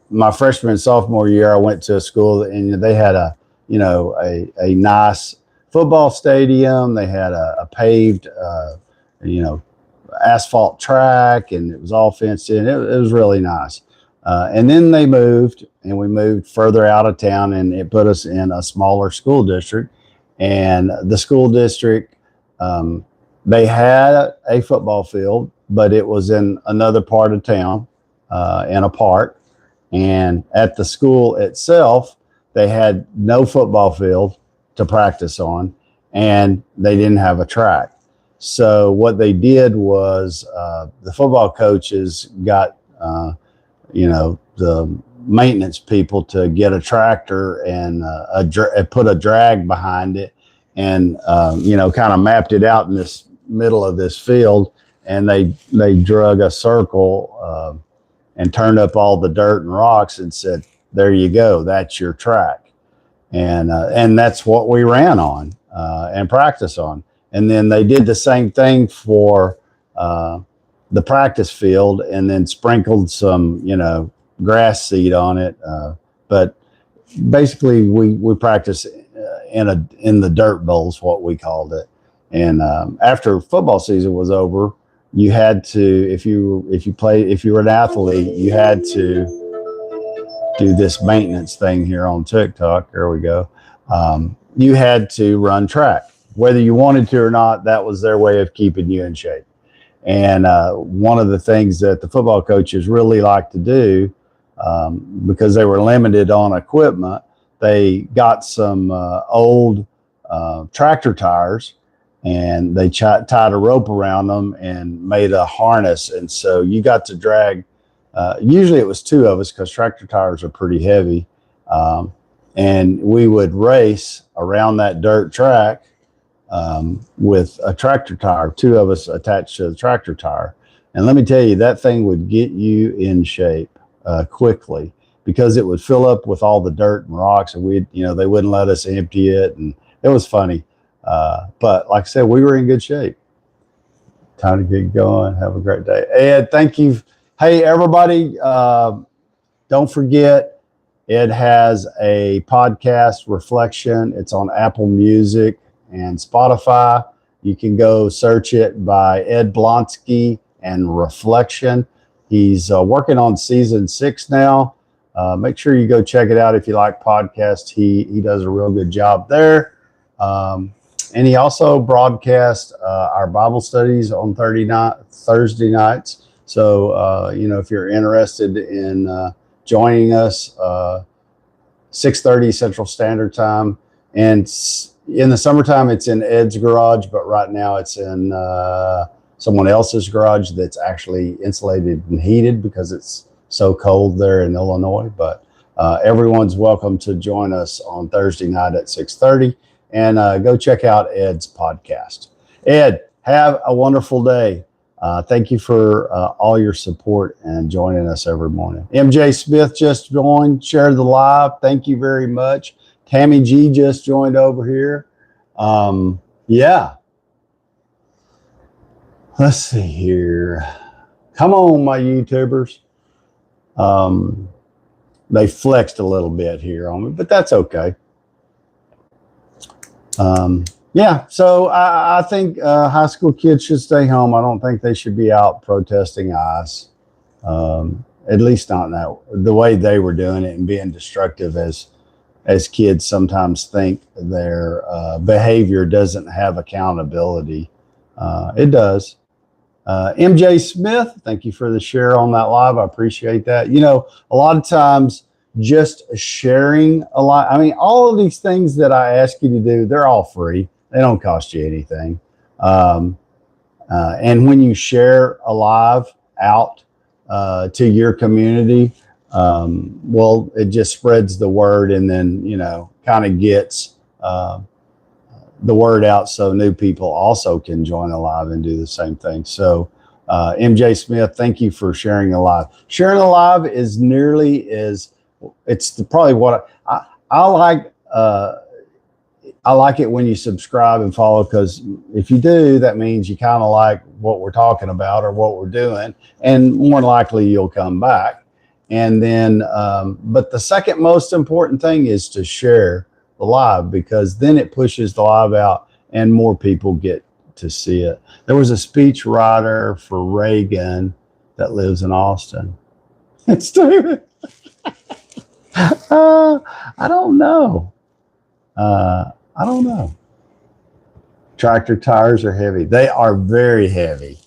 My freshman and sophomore year, I went to a school, and they had a nice football stadium. They had a paved, asphalt track, and it was all fenced in. It was really nice. And then they moved, and we moved further out of town, and it put us in a smaller school district. And the school district, they had a football field, but it was in another part of town, in a park. And at the school itself, they had no football field to practice on, and they didn't have a track. So what they did was the football coaches got, the maintenance people to get a tractor and put a drag behind it, and kind of mapped it out in this middle of this field, and they drug a circle and turned up all the dirt and rocks and said, there you go, that's your track. And that's what we ran on and practice on. And then they did the same thing for the practice field, and then sprinkled some, grass seed on it. But basically we practiced in the dirt bowls, what we called it. And after football season was over, you had to, if you were an athlete, you had to do this maintenance thing here on TikTok. There we go. You had to run track, whether you wanted to or not. That was their way of keeping you in shape. And one of the things that the football coaches really liked to do, because they were limited on equipment, they got some old tractor tires, and they tied a rope around them and made a harness. And so you got to drag, usually it was two of us because tractor tires are pretty heavy. And we would race around that dirt track with a tractor tire, two of us attached to the tractor tire. And let me tell you, that thing would get you in shape quickly, because it would fill up with all the dirt and rocks, and they wouldn't let us empty it. And it was funny. But like I said, we were in good shape. Time to get going. Have a great day. Ed, thank you. Hey, everybody, don't forget, Ed has a podcast, Reflection. It's on Apple Music and Spotify. You can go search it by Ed Blonsky and Reflection. He's working on season 6 now. Make sure you go check it out if you like podcasts. He does a real good job there. And he also broadcasts our Bible studies on Thursday nights. So, if you're interested in joining us, 6:30 Central Standard Time. And in the summertime, it's in Ed's garage, but right now it's in someone else's garage that's actually insulated and heated because it's so cold there in Illinois. But everyone's welcome to join us on Thursday night at 6:30. And go check out Ed's podcast. Ed, have a wonderful day. Thank you for all your support and joining us every morning. MJ Smith just joined, shared the live. Thank you very much. Tammy G just joined over here. Yeah. Let's see here. Come on, my YouTubers. They flexed a little bit here on me, but that's okay. Yeah, so I think high school kids should stay home. I don't think they should be out protesting ICE, at least not the way they were doing it and being destructive as kids sometimes think their behavior doesn't have accountability. It does. MJ Smith, thank you for the share on that live. I appreciate that. A lot of times, just sharing a lot. I mean, all of these things that I ask you to do, they're all free. They don't cost you anything. And when you share a live out to your community, well, it just spreads the word, and then, kind of gets the word out so new people also can join the live and do the same thing. So MJ Smith, thank you for sharing a live. Sharing a live is nearly as probably what I like. I like it when you subscribe and follow, because if you do, that means you kind of like what we're talking about or what we're doing, and more likely you'll come back. And then, but the second most important thing is to share the live, because then it pushes the live out and more people get to see it. There was a speech writer for Reagan that lives in Austin. It's David. I don't know. I don't know. Tractor tires are heavy. They are very heavy.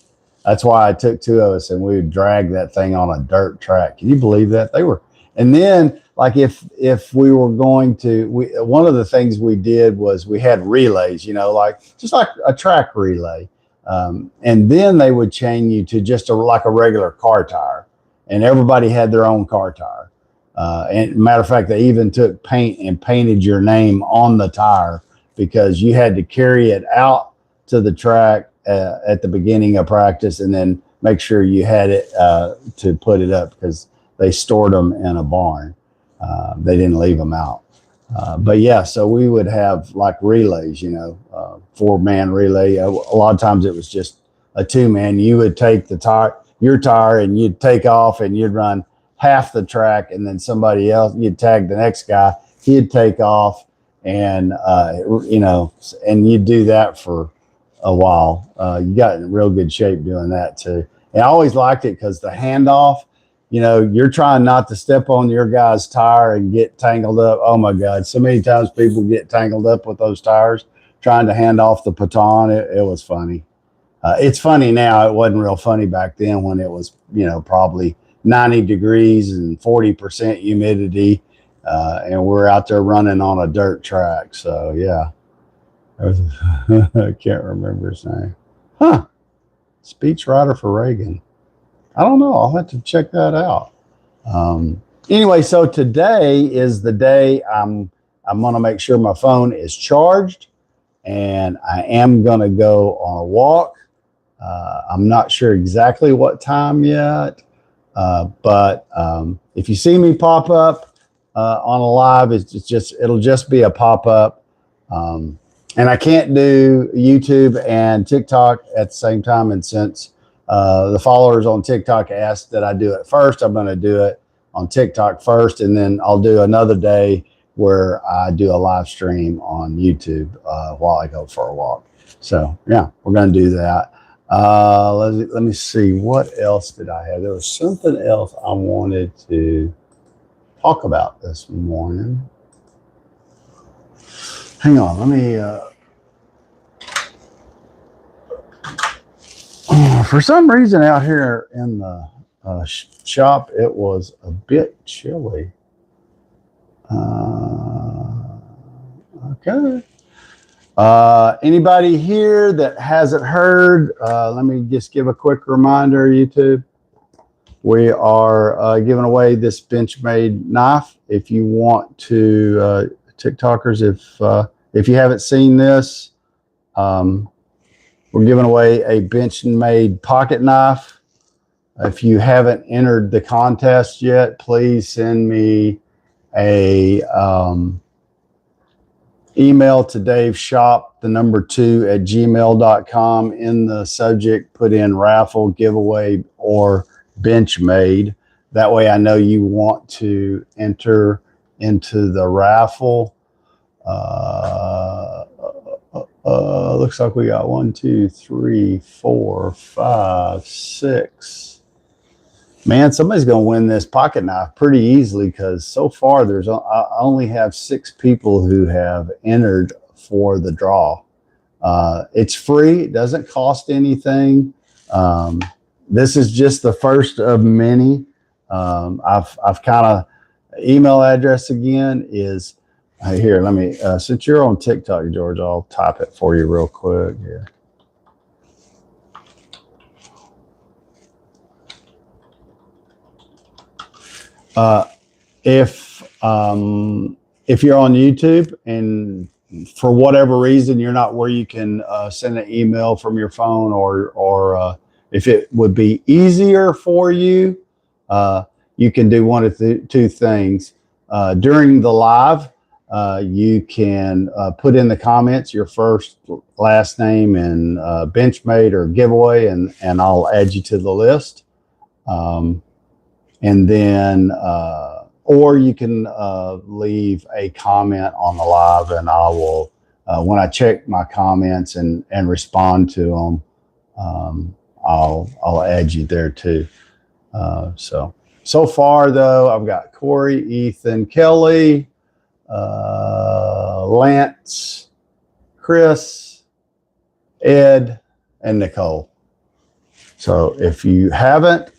That's why I took two of us and we would drag that thing on a dirt track. Can you believe that? They were. And then, like, if we were going to, one of the things we did was we had relays, just like a track relay. And then they would chain you to just like a regular car tire, and everybody had their own car tire. And matter of fact, they even took paint and painted your name on the tire, because you had to carry it out to the track at the beginning of practice, and then make sure you had it to put it up, because they stored them in a barn. They didn't leave them out. But yeah, so we would have like relays, 4-man relay. A lot of times it was just a 2-man. You would take your tire, and you'd take off and you'd run half the track, and then somebody else, you'd tag the next guy, he'd take off, and and you'd do that for a while. You got in real good shape doing that too. And I always liked it because the handoff, you're trying not to step on your guy's tire and get tangled up. Oh my God, so many times people get tangled up with those tires trying to hand off the baton. It was funny. It's funny now. It wasn't real funny back then when it was, probably 90 degrees and 40% humidity, and we're out there running on a dirt track. So yeah, I can't remember his name. Huh? Speechwriter for Reagan. I don't know. I'll have to check that out. Anyway, so today is the day I'm going to make sure my phone is charged, and I am going to go on a walk. I'm not sure exactly what time yet, but if you see me pop up on a live, it'll just be a pop up. And I can't do YouTube and TikTok at the same time. And since the followers on TikTok asked that I do it first, I'm going to do it on TikTok first, and then I'll do another day where I do a live stream on YouTube while I go for a walk. So yeah, we're going to do that. Let me see, what else did I have? There was something else I wanted to talk about this morning. Hang on, let me for some reason out here in the shop it was a bit chilly. Okay. Anybody here that hasn't heard, let me just give a quick reminder, YouTube. We are giving away this Benchmade knife. If you want to, TikTokers, if you haven't seen this, we're giving away a Benchmade pocket knife. If you haven't entered the contest yet, please send me a email to daveshop2@gmail.com. In the subject, put in raffle, giveaway, or Benchmade. That way I know you want to enter into the raffle. Looks like we got 1, 2, 3, 4, 5, 6. Man, somebody's going to win this pocket knife pretty easily, because so far I only have 6 people who have entered for the draw. It's free. It doesn't cost anything. This is just the first of many. I've kind of, email address again is here. Let me, since you're on TikTok, George, I'll type it for you real quick here. If you're on YouTube and for whatever reason you're not where you can send an email from your phone, or if it would be easier for you, you can do one of two things. During the live, you can put in the comments your first, last name, and Benchmade or giveaway, and I'll add you to the list. And then, or you can leave a comment on the live, and I will, when I check my comments and respond to them, I'll add you there too. So far though, I've got Corey, Ethan, Kelly, Lance, Chris, Ed, and Nicole. So if you haven't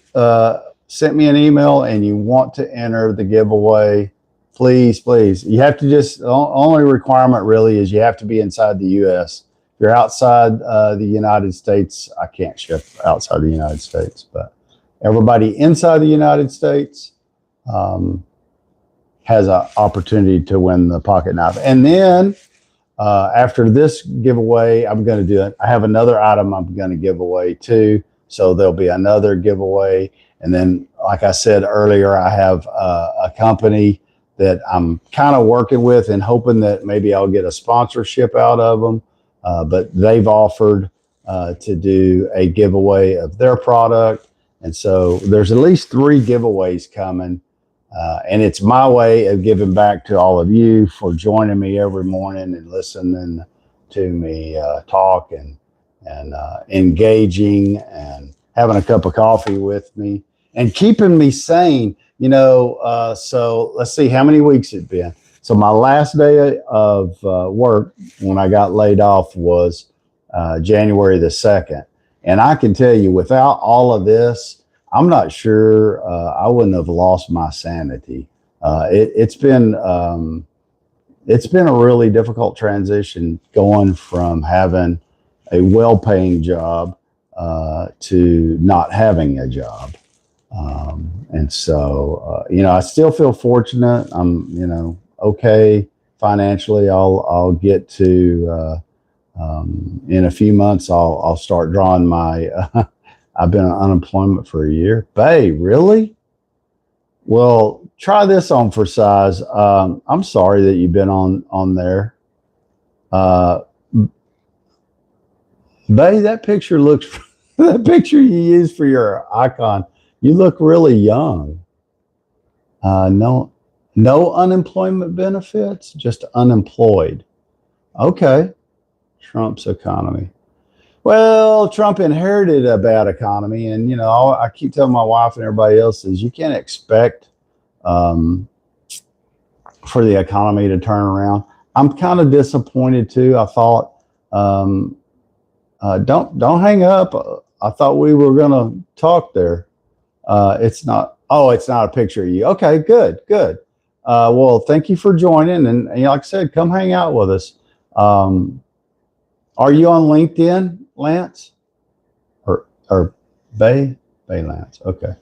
sent me an email and you want to enter the giveaway, please, you have to only requirement really is you have to be inside the US. If you're outside the United States, I can't ship outside the United States, but everybody inside the United States has an opportunity to win the pocket knife. And then after this giveaway, I'm going to do it. I have another item I'm going to give away too. So there'll be another giveaway. And then, like I said earlier, I have a company that I'm kind of working with and hoping that maybe I'll get a sponsorship out of them. But they've offered to do a giveaway of their product. And so there's at least 3 giveaways coming. And it's my way of giving back to all of you for joining me every morning and listening to me talk and engaging and having a cup of coffee with me and keeping me sane. So let's see how many weeks it's been. So my last day of work when I got laid off was January the 2nd. And I can tell you, without all of this, I'm not sure I wouldn't have lost my sanity. It's been it's been a really difficult transition going from having a well-paying job to not having a job. And so, I still feel fortunate. I'm, okay financially. I'll get to, in a few months, I'll start drawing my, I've been on unemployment for a year. Bay, really? Well, try this on for size. I'm sorry that you've been on there. Uh, Bay, that picture looks, that picture you used for your icon, you look really young. No unemployment benefits, just unemployed. Okay. Trump's economy. Well, Trump inherited a bad economy. And, I keep telling my wife and everybody else is you can't expect um, for the economy to turn around. I'm kind of disappointed too. I thought, don't hang up. I thought we were going to talk there. It's not. Oh, it's not a picture of you. Okay, good. Well, thank you for joining. And like I said, come hang out with us. Are you on LinkedIn, Lance? Or Bay Lance? Okay.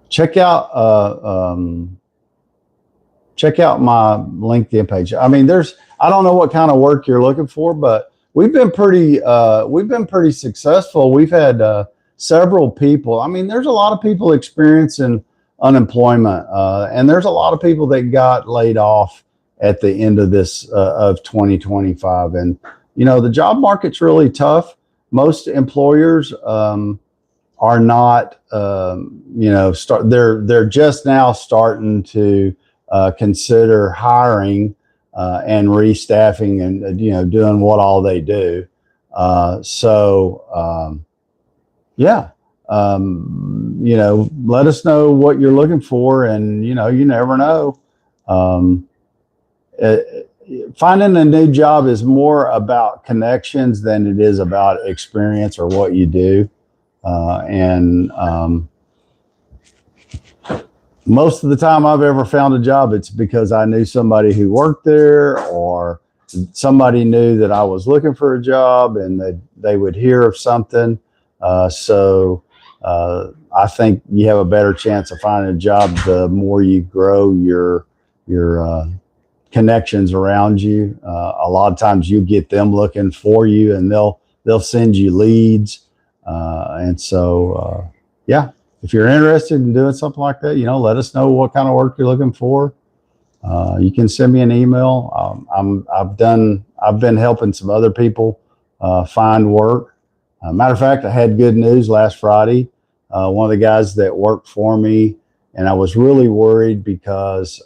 Check out my LinkedIn page. I mean, I don't know what kind of work you're looking for, but we've been pretty successful. We've had several people. I mean, there's a lot of people experiencing unemployment, and there's a lot of people that got laid off at the end of this of 2025. And the job market's really tough. Most employers are not, they're just now starting to consider hiring and restaffing and doing what all they do. Yeah. Let us know what you're looking for, and you never know. Finding a new job is more about connections than it is about experience or what you do. And most of the time I've ever found a job, it's because I knew somebody who worked there, or somebody knew that I was looking for a job and they would hear of something. I think you have a better chance of finding a job the more you grow your connections around you. A lot of times you get them looking for you, and they'll send you leads. Yeah, if you're interested in doing something like that, let us know what kind of work you're looking for. You can send me an email. I've been helping some other people find work. Matter of fact, I had good news last Friday. One of the guys that worked for me, and I was really worried because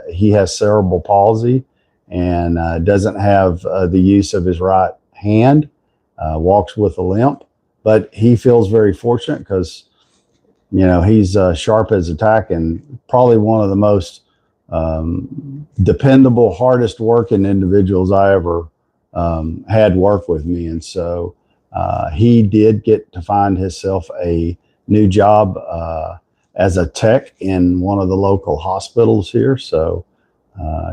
he has cerebral palsy and doesn't have the use of his right hand, walks with a limp. But he feels very fortunate because, he's sharp as a tack and probably one of the most dependable, hardest working individuals I ever had work with me. And so he did get to find himself a new job as a tech in one of the local hospitals here. So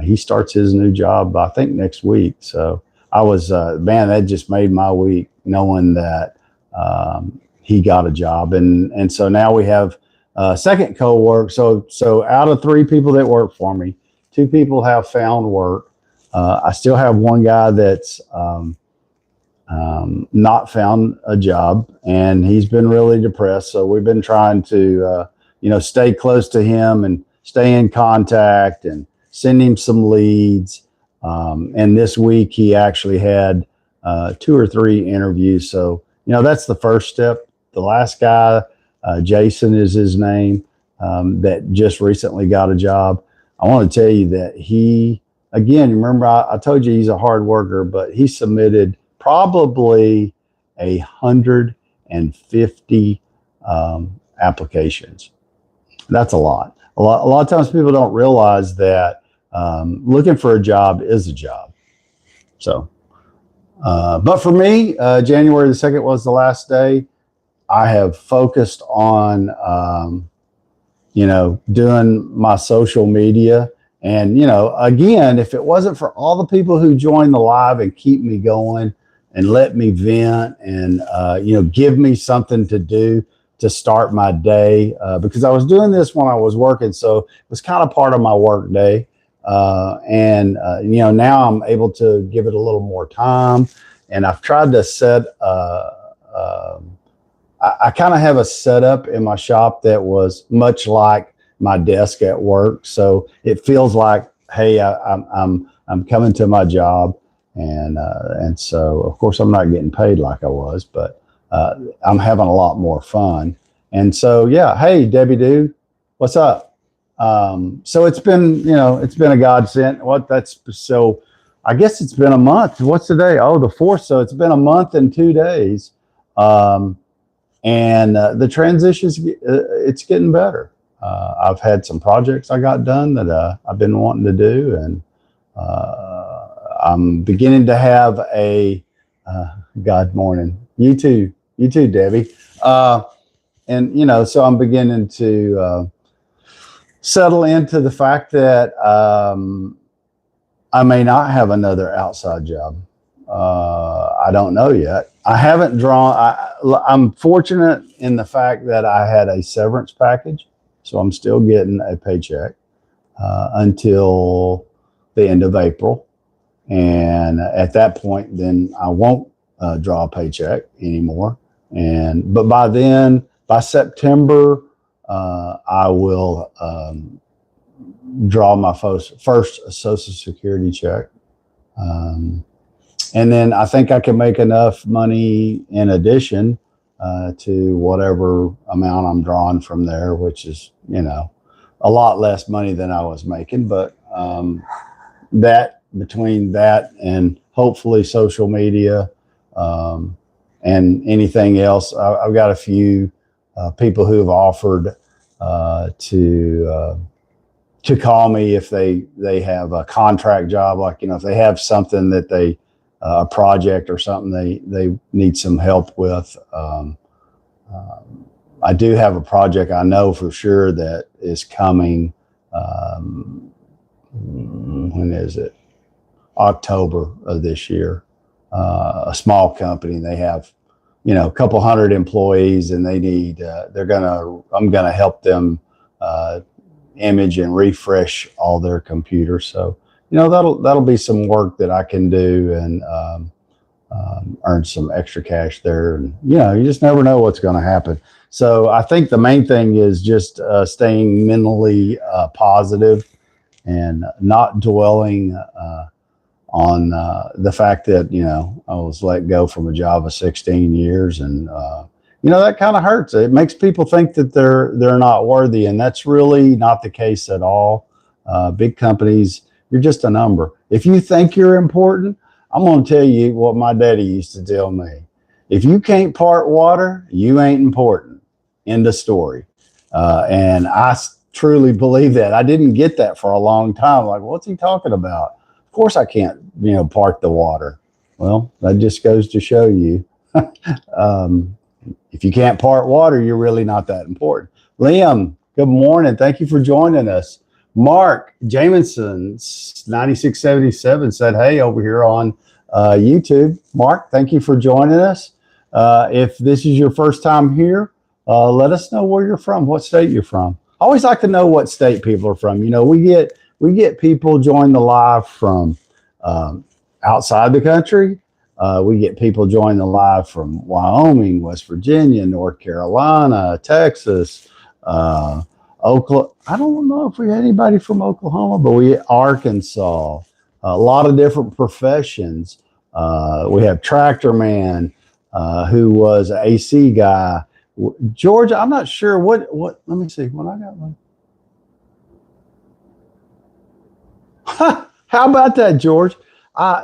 he starts his new job, I think, next week. So I was, man, that just made my week knowing that he got a job. And so now we have a second co-work. So out of 3 people that work for me, 2 people have found work. I still have one guy that's not found a job, and he's been really depressed. So we've been trying to, stay close to him and stay in contact and send him some leads. And this week he actually had 2 or 3 interviews. So, that's the first step. The last guy, Jason is his name, that just recently got a job. I want to tell you that he, again, remember I told you he's a hard worker, but he submitted probably 150 applications. That's a lot. A lot of times people don't realize that looking for a job is a job. So, but for me, January the 2nd was the last day. I have focused on, doing my social media. And, again, if it wasn't for all the people who join the live and keep me going and let me vent and, give me something to do to start my day, because I was doing this when I was working. So it was kind of part of my work day. Now I'm able to give it a little more time. And I've tried to set, I kind of have a setup in my shop that was much like my desk at work. So it feels like, hey, I'm coming to my job. And so, of course, I'm not getting paid like I was, but I'm having a lot more fun. And so, yeah, hey, Debbie Dude, what's up? So it's been a godsend. So I guess it's been a month. What's today? Oh, the 4th. So it's been a month and 2 days. And the transition's, it's getting better. I've had some projects I got done that I've been wanting to do. And I'm beginning to have God morning. You too, Debbie. So I'm beginning to settle into the fact that I may not have another outside job. I don't know yet. I haven't I'm fortunate in the fact that I had a severance package, so I'm still getting a paycheck until the end of April. And at that point, then I won't draw a paycheck anymore. But by September, I will draw my first Social Security check. And then I think I can make enough money in addition to whatever amount I'm drawing from there, which is, a lot less money than I was making. But between that and hopefully social media and anything else, I've got a few people who have offered to call me if they have a contract job, like, if they have something that a project or something they need some help with. I do have a project I know for sure that is coming. When is it? October of this year. A small company. They have, a couple hundred employees, and they need. I'm gonna help them image and refresh all their computers. So, that'll be some work that I can do and earn some extra cash there. And, you just never know what's going to happen. So I think the main thing is just staying mentally positive and not dwelling on the fact that, I was let go from a job of 16 years. And, that kind of hurts. It makes people think that they're not worthy. And that's really not the case at all. Big companies, you're just a number. If you think you're important, I'm going to tell you what my daddy used to tell me. If you can't part water, you ain't important. End of story. And I truly believe that. I didn't get that for a long time. Like, what's he talking about? Of course I can't, part the water. Well, that just goes to show you. If you can't part water, you're really not that important. Liam, good morning. Thank you for joining us. Mark Jamison, 9677, said, hey, over here on YouTube. Mark, thank you for joining us. If this is your first time here, let us know where you're from, what state you're from. I always like to know what state people are from. We get people join the live from outside the country. We get people join the live from Wyoming, West Virginia, North Carolina, Texas, Oklahoma. I don't know if we had anybody from Oklahoma, but Arkansas, a lot of different professions. We have Tractor Man, who was an AC guy. Georgia, I'm not sure what, let me see when I got one. How about that, George?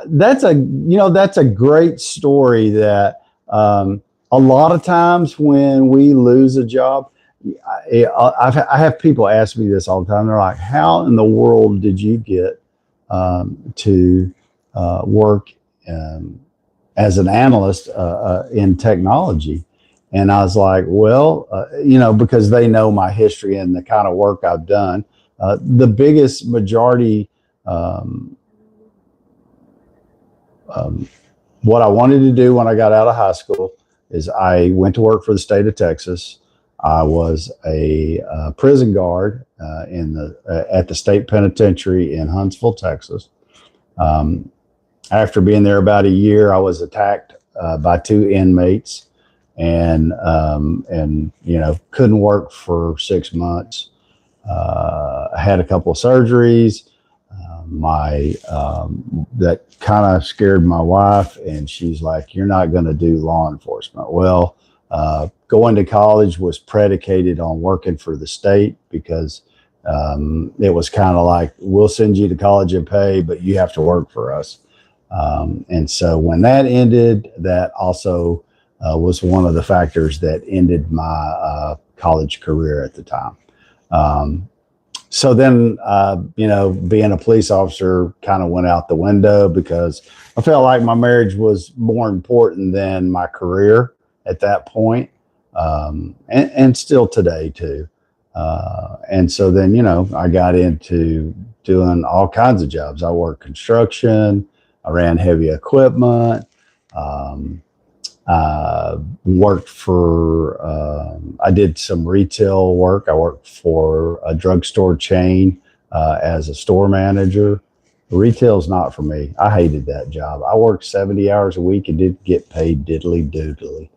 That's a great story that a lot of times when we lose a job, I have people ask me this all the time. They're like, how in the world did you get to work as an analyst in technology? And I was like, well, because they know my history and the kind of work I've done. The biggest majority, um, um, what I wanted to do when I got out of high school is I went to work for the state of Texas. I was a prison guard at the state penitentiary in Huntsville, Texas. Um, After being there about a year, I was attacked by two inmates, and couldn't work for 6 months. I had a couple of surgeries. My That kind of scared my wife, and she's like, "You're not going to do law enforcement." Well, going to college was predicated on working for the state because it was kind of like, we'll send you to college and pay, but you have to work for us. And so when that ended, that also was one of the factors that ended my college career at the time. So then, being a police officer kind of went out the window because I felt like my marriage was more important than my career at that point, and still today too. And so then, I got into doing all kinds of jobs. I worked construction. I ran heavy equipment. I did some retail work. I worked for a drugstore chain as a store manager. Retail's not for me. I hated that job. I worked 70 hours a week and didn't get paid diddly doodly.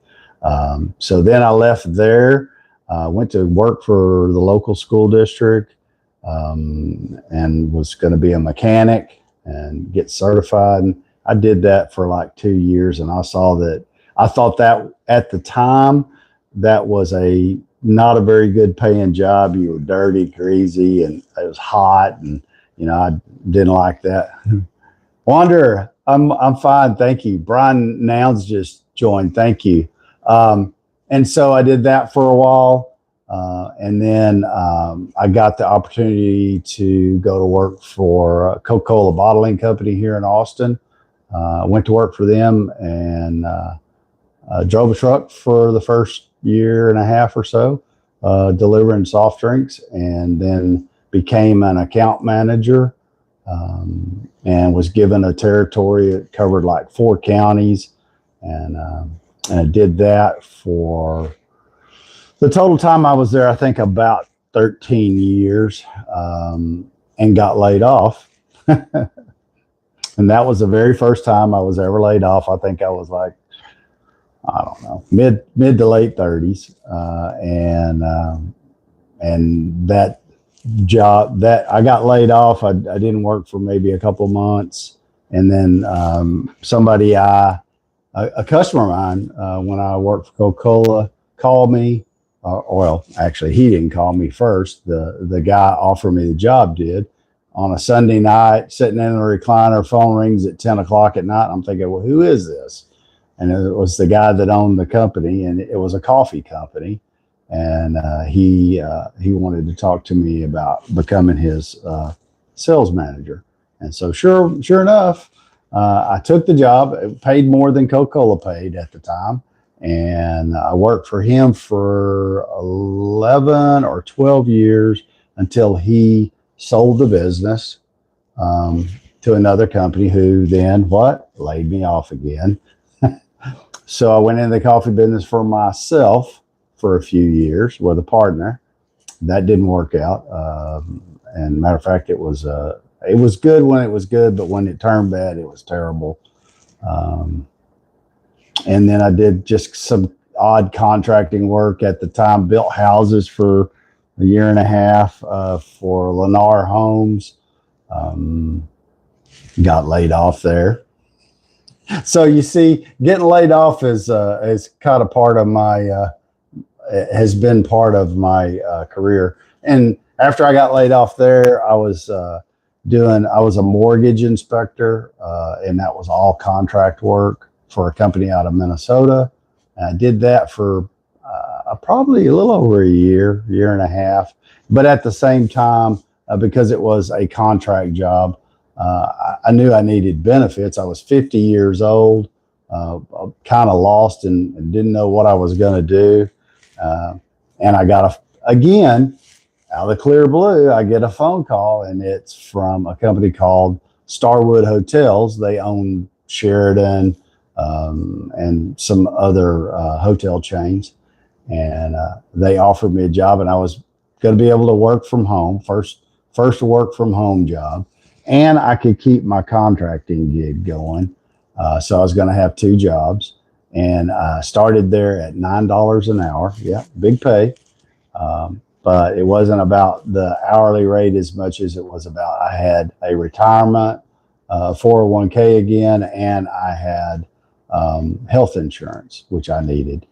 So then I left there, went to work for the local school district, and was going to be a mechanic and get certified. And I did that for like 2 years, and I thought that at the time that was not a very good paying job. You were dirty, greasy, and it was hot, and I didn't like that. Wander, I'm fine, thank you. Brian Nouns just joined, thank you. And so I did that for a while, and then I got the opportunity to go to work for a Coca-Cola bottling company here in Austin. Went to work for them and drove a truck for the first year and a half or so, delivering soft drinks, and then became an account manager, and was given a territory that covered like 4 counties. And I did that for the total time I was there, I think about 13 years, and got laid off. And that was the very first time I was ever laid off. I think I was like, I don't know, mid to late 30s. And that job that I got laid off, I didn't work for maybe a couple of months. And then a customer of mine, when I worked for Coca-Cola, called me. Well, actually, he didn't call me first. The guy offered me the job did. On a Sunday night, sitting in a recliner, phone rings at 10 o'clock at night. I'm thinking, well, who is this? And it was the guy that owned the company, and it was a coffee company. And he wanted to talk to me about becoming his sales manager. And so sure enough, I took the job. It paid more than Coca-Cola paid at the time. And I worked for him for 11 or 12 years until he sold the business to another company, who then laid me off again. So I went into the coffee business for myself for a few years with a partner. That didn't work out. And matter of fact, it was good when it was good, but when it turned bad, it was terrible. And then I did just some odd contracting work at the time, built houses for a year and a half for Lennar Homes. Got laid off there. So you see, getting laid off is kind of part of my has been part of my career. And after I got laid off there, I was a mortgage inspector, and that was all contract work for a company out of Minnesota. And I did that for probably a little over a year and a half. But at the same time, because it was a contract job, I knew I needed benefits. I was 50 years old. kind of lost and didn't know what I was going to do. And I got again, out of the clear blue, I get a phone call, and it's from a company called Starwood Hotels. They own Sheridan and some other hotel chains. And they offered me a job, and I was going to be able to work from home, first work from home job, and I could keep my contracting gig going. So I was going to have two jobs, and I started there at $9 an hour. Yeah, big pay. But it wasn't about the hourly rate as much as it was about I had a retirement, 401k again, and I had health insurance, which I needed.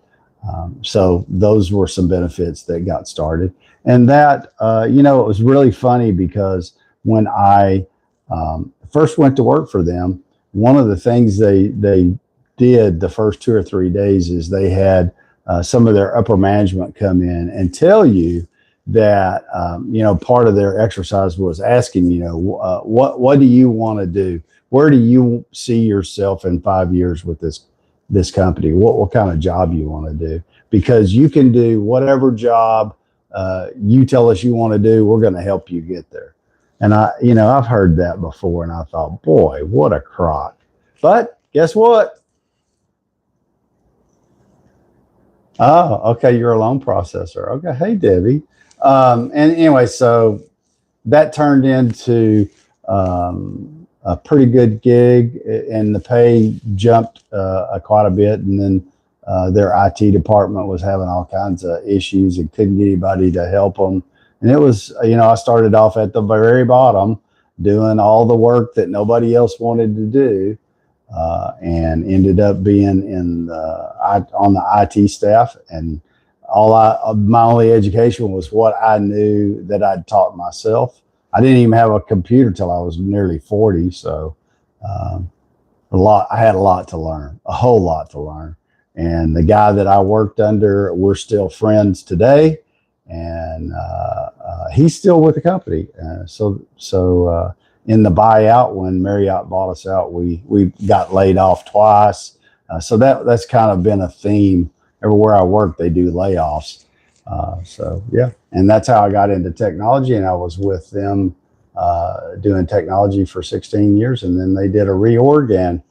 So those were some benefits that got started. And that, it was really funny because when I first went to work for them, one of the things they did the first 2 or 3 days is they had some of their upper management come in and tell you that, part of their exercise was asking, what do you want to do? Where do you see yourself in 5 years with this company? What kind of job you want to do? Because you can do whatever job you tell us you want to do. We're going to help you get there. And I've heard that before, and I thought, boy, what a crock. But guess what? Oh, okay. You're a loan processor. Okay. Hey, Debbie. And anyway, so that turned into a pretty good gig, and the pay jumped quite a bit. And then their IT department was having all kinds of issues and couldn't get anybody to help them. And it was, I started off at the very bottom doing all the work that nobody else wanted to do, and ended up being on the IT staff. And my only education was what I knew that I'd taught myself. I didn't even have a computer till I was nearly 40. So I had a lot to learn, a whole lot to learn. And the guy that I worked under, we're still friends today. And he's still with the company. So in the buyout, when Marriott bought us out, we got laid off twice. So that's kind of been a theme. Everywhere I work, they do layoffs. So yeah, and that's how I got into technology. And I was with them doing technology for 16 years. And then they did a reorg, and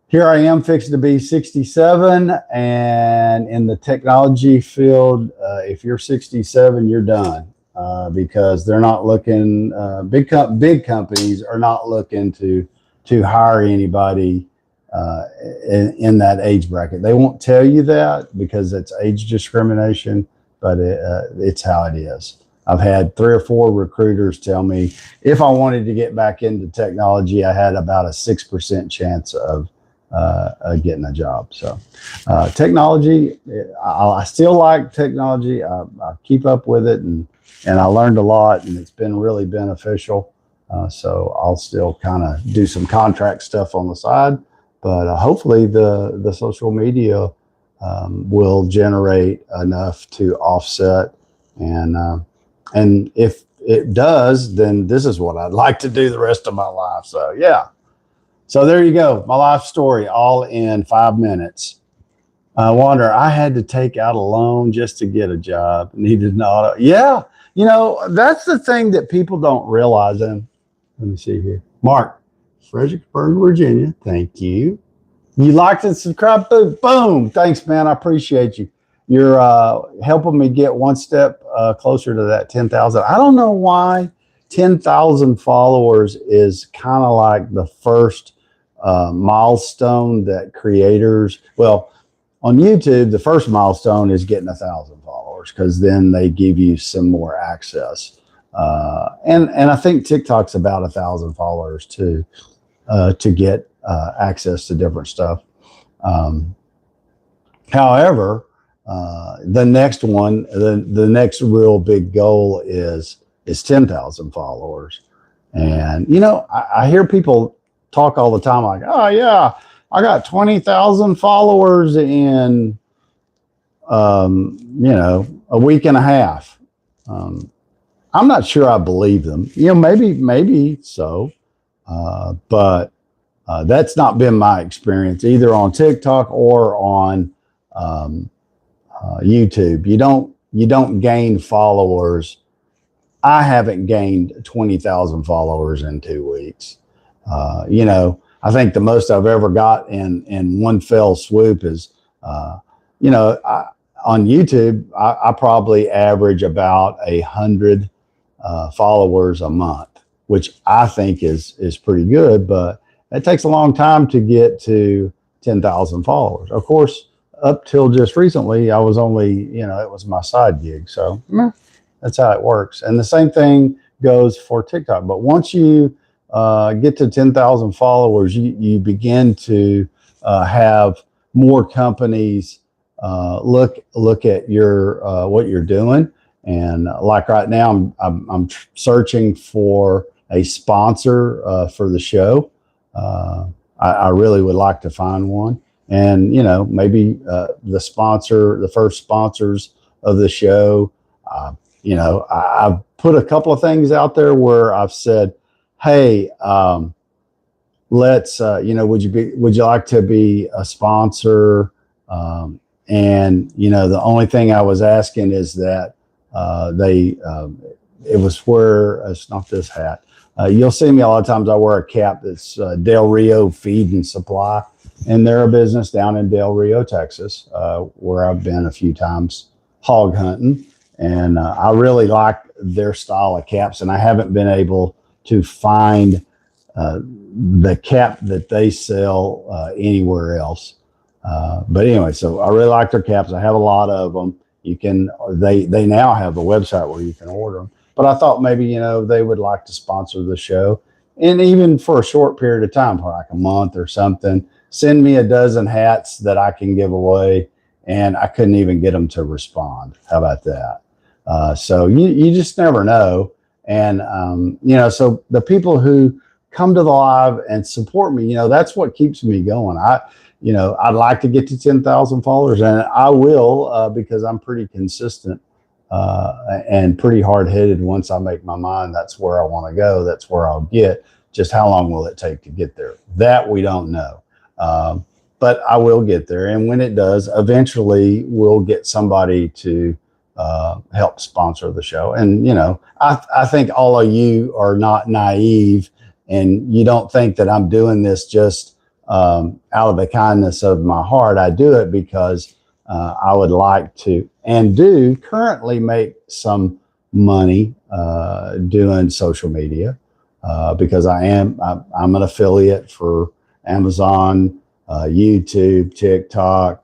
here I am fixing to be 67. And in the technology field, if you're 67, you're done, because they're not looking, big companies are not looking to hire anybody in that age bracket. They won't tell you that because it's age discrimination, but it's how it is. I've had 3 or 4 recruiters tell me if I wanted to get back into technology, I had about a 6% chance of getting a job. So technology, I still like technology. I keep up with it, and I learned a lot, and it's been really beneficial. So I'll still kind of do some contract stuff on the side, but hopefully the social media will generate enough to offset. And if it does, then this is what I'd like to do the rest of my life. So yeah. So there you go. My life story, all in 5 minutes. Wanda, I had to take out a loan just to get a job. Needed an auto. Yeah. That's the thing that people don't realize. And let me see here. Mark, Fredericksburg, Virginia. Thank you. You liked and subscribed. Boom. Thanks, man. I appreciate you. You're helping me get one step closer to that 10,000. I don't know why 10,000 followers is kind of like the first milestone that creators, well, on YouTube, the first milestone is getting 1,000 followers, because then they give you some more access. And I think TikTok's about 1,000 followers too, to get access to different stuff. However, the next one, the next real big goal is 10,000 followers. And, I hear people talk all the time like, oh yeah, I got 20,000 followers in, a week and a half. I'm not sure I believe them. Maybe so. But That's not been my experience either on TikTok or on YouTube. You don't gain followers. I haven't gained 20,000 followers in 2 weeks. I think the most I've ever got in one fell swoop is, on YouTube, I probably average about 100 followers a month, which I think is pretty good, but it takes a long time to get to 10,000 followers. Of course, up till just recently, I was only, it was my side gig. So that's how it works. And the same thing goes for TikTok. But once you get to 10,000 followers, you begin to have more companies look at your what you're doing. And like right now, I'm searching for a sponsor for the show. I really would like to find one, and maybe the first sponsors of the show. I've put a couple of things out there where I've said, "Hey, let's would you like to be a sponsor?" And the only thing I was asking is that it was where it's not this hat. You'll see me a lot of times. I wear a cap that's Del Rio Feed and Supply, and they're a business down in Del Rio, Texas, where I've been a few times hog hunting, and I really like their style of caps, and I haven't been able to find the cap that they sell anywhere else. But anyway, so I really like their caps. I have a lot of them. They now have a website where you can order them. But I thought maybe, they would like to sponsor the show. And even for a short period of time, for like a month or something, send me a dozen hats that I can give away. And I couldn't even get them to respond. How about that? So you just never know. And, so the people who come to the live and support me, that's what keeps me going. I'd like to get to 10,000 followers, and I will because I'm pretty consistent and pretty hard-headed. Once I make my mind, that's where I want to go. That's where I'll get. Just how long will it take to get there? That we don't know. But I will get there. And when it does, eventually we'll get somebody to help sponsor the show. And, I think all of you are not naive, and you don't think that I'm doing this just out of the kindness of my heart. I do it because I would like to, and do currently make some money doing social media because I'm an affiliate for Amazon, YouTube, TikTok,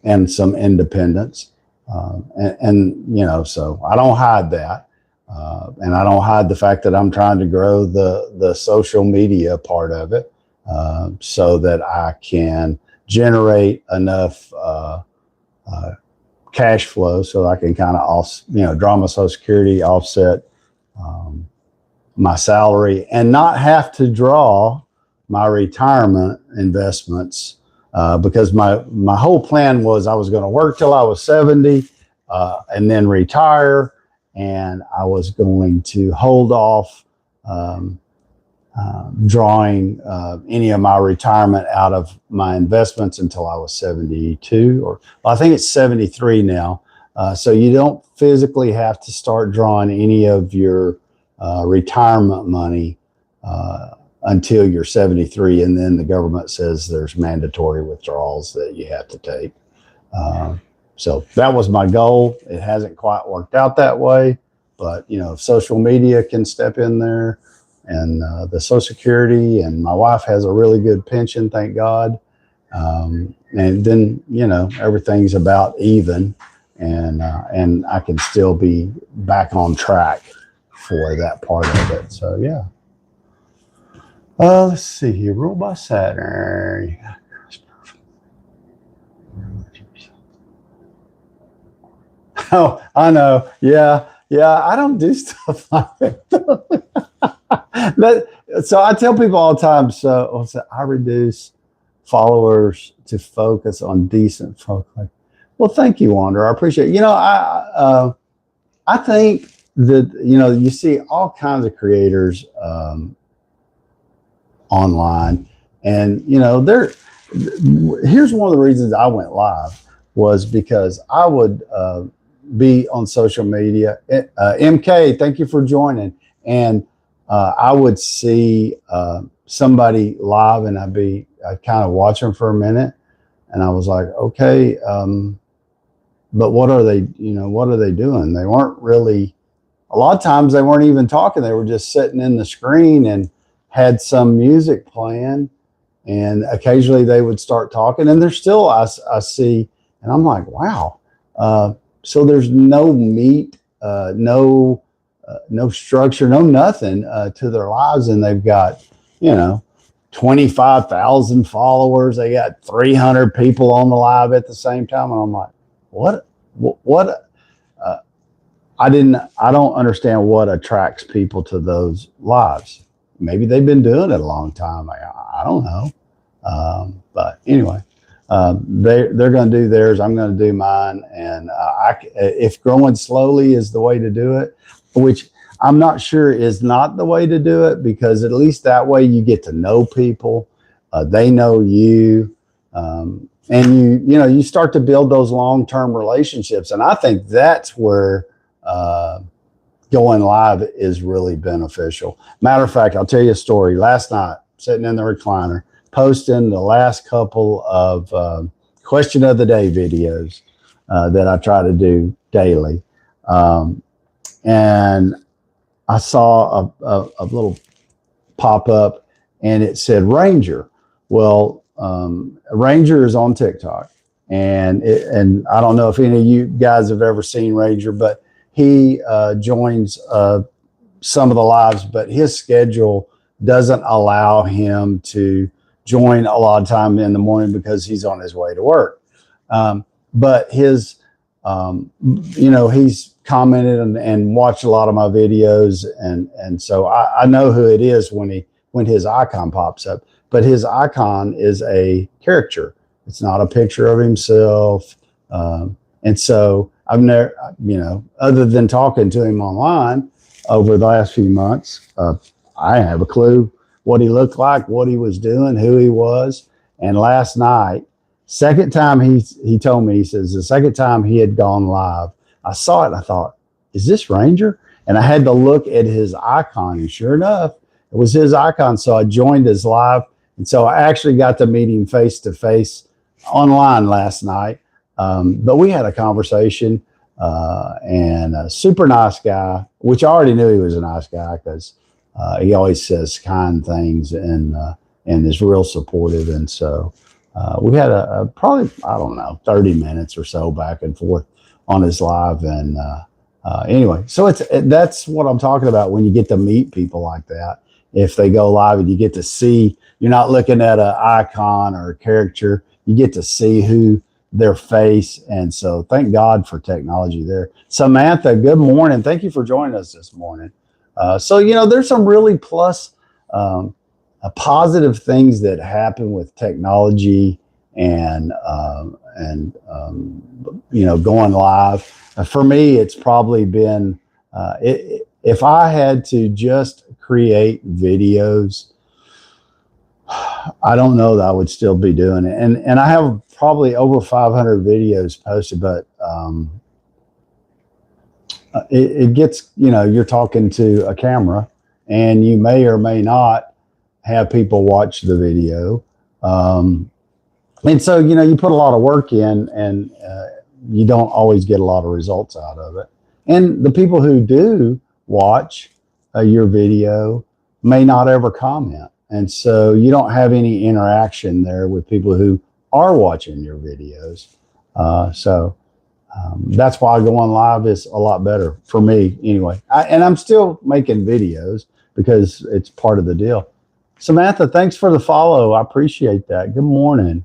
and some independents. So I don't hide that. And I don't hide the fact that I'm trying to grow the social media part of it. So that I can generate enough cash flow so I can kind of draw my Social Security, offset my salary, and not have to draw my retirement investments because my whole plan was I was going to work till I was 70 and then retire, and I was going to hold off drawing any of my retirement out of my investments until I was 72, or I think it's 73 now. So you don't physically have to start drawing any of your retirement money until you're 73. And then the government says there's mandatory withdrawals that you have to take. So that was my goal. It hasn't quite worked out that way, but if social media can step in there, and the Social Security, and my wife has a really good pension, thank God. And then, everything's about even, and I can still be back on track for that part of it. So, yeah. Let's see here. Ruled by Saturn. Oh, I know. Yeah. I don't do stuff like that. So I tell people all the time, so I reduce followers to focus on decent folk. Like, well, thank you, Wander. I appreciate it. I think that, you see all kinds of creators online And, here's one of the reasons I went live was because I would be on social media. MK, thank you for joining. And I would see somebody live, and I'd kind of watch them for a minute. And I was like, okay, but what are they doing? They weren't really, a lot of times they weren't even talking. They were just sitting in the screen and had some music playing. And occasionally they would start talking, and there's still, I see, and I'm like, wow. So there's no meat, no structure, no nothing to their lives. And they've got, 25,000 followers. They got 300 people on the live at the same time. And I'm like, what, I don't understand what attracts people to those lives. Maybe they've been doing it a long time. I don't know. But anyway, they're going to do theirs. I'm going to do mine. And if growing slowly is the way to do it, which I'm not sure is not the way to do it, because at least that way you get to know people. They know you. And you start to build those long-term relationships. And I think that's where going live is really beneficial. Matter of fact, I'll tell you a story. Last night, sitting in the recliner, posting the last couple of question of the day videos that I try to do daily. And I saw a little pop up, and it said Ranger. Well, Ranger is on TikTok, and I don't know if any of you guys have ever seen Ranger, but he joins some of the lives, but his schedule doesn't allow him to join a lot of time in the morning because he's on his way to work. But his, he's commented and watched a lot of my videos. And so I know who it is when his icon pops up, but his icon is a caricature. It's not a picture of himself. And so I've never, other than talking to him online over the last few months, I didn't have a clue what he looked like, what he was doing, who he was. And last night, second time he told me, he says the second time he had gone live, I saw it and I thought, is this Ranger? And I had to look at his icon, and sure enough, it was his icon. So I joined his live. And so I actually got to meet him face to face online last night. But we had a conversation, and a super nice guy, which I already knew he was a nice guy because he always says kind things and is real supportive. And so we had a probably, I don't know, 30 minutes or so back and forth on his live. And anyway, so that's what I'm talking about when you get to meet people like that. If they go live and you get to see, you're not looking at an icon or a caricature, you get to see who their face. And so thank God for technology there. Samantha, good morning. Thank you for joining us this morning. So, there's some really positive things that happen with technology and going live. For me, it's probably been, if I had to just create videos, I don't know that I would still be doing it. And I have probably over 500 videos posted, but it gets, you're talking to a camera, and you may or may not have people watch the video. And so, you put a lot of work in, and you don't always get a lot of results out of it. And the people who do watch your video may not ever comment. And so you don't have any interaction there with people who are watching your videos. So that's why going live is a lot better for me anyway. And I'm still making videos because it's part of the deal. Samantha, thanks for the follow. I appreciate that. Good morning.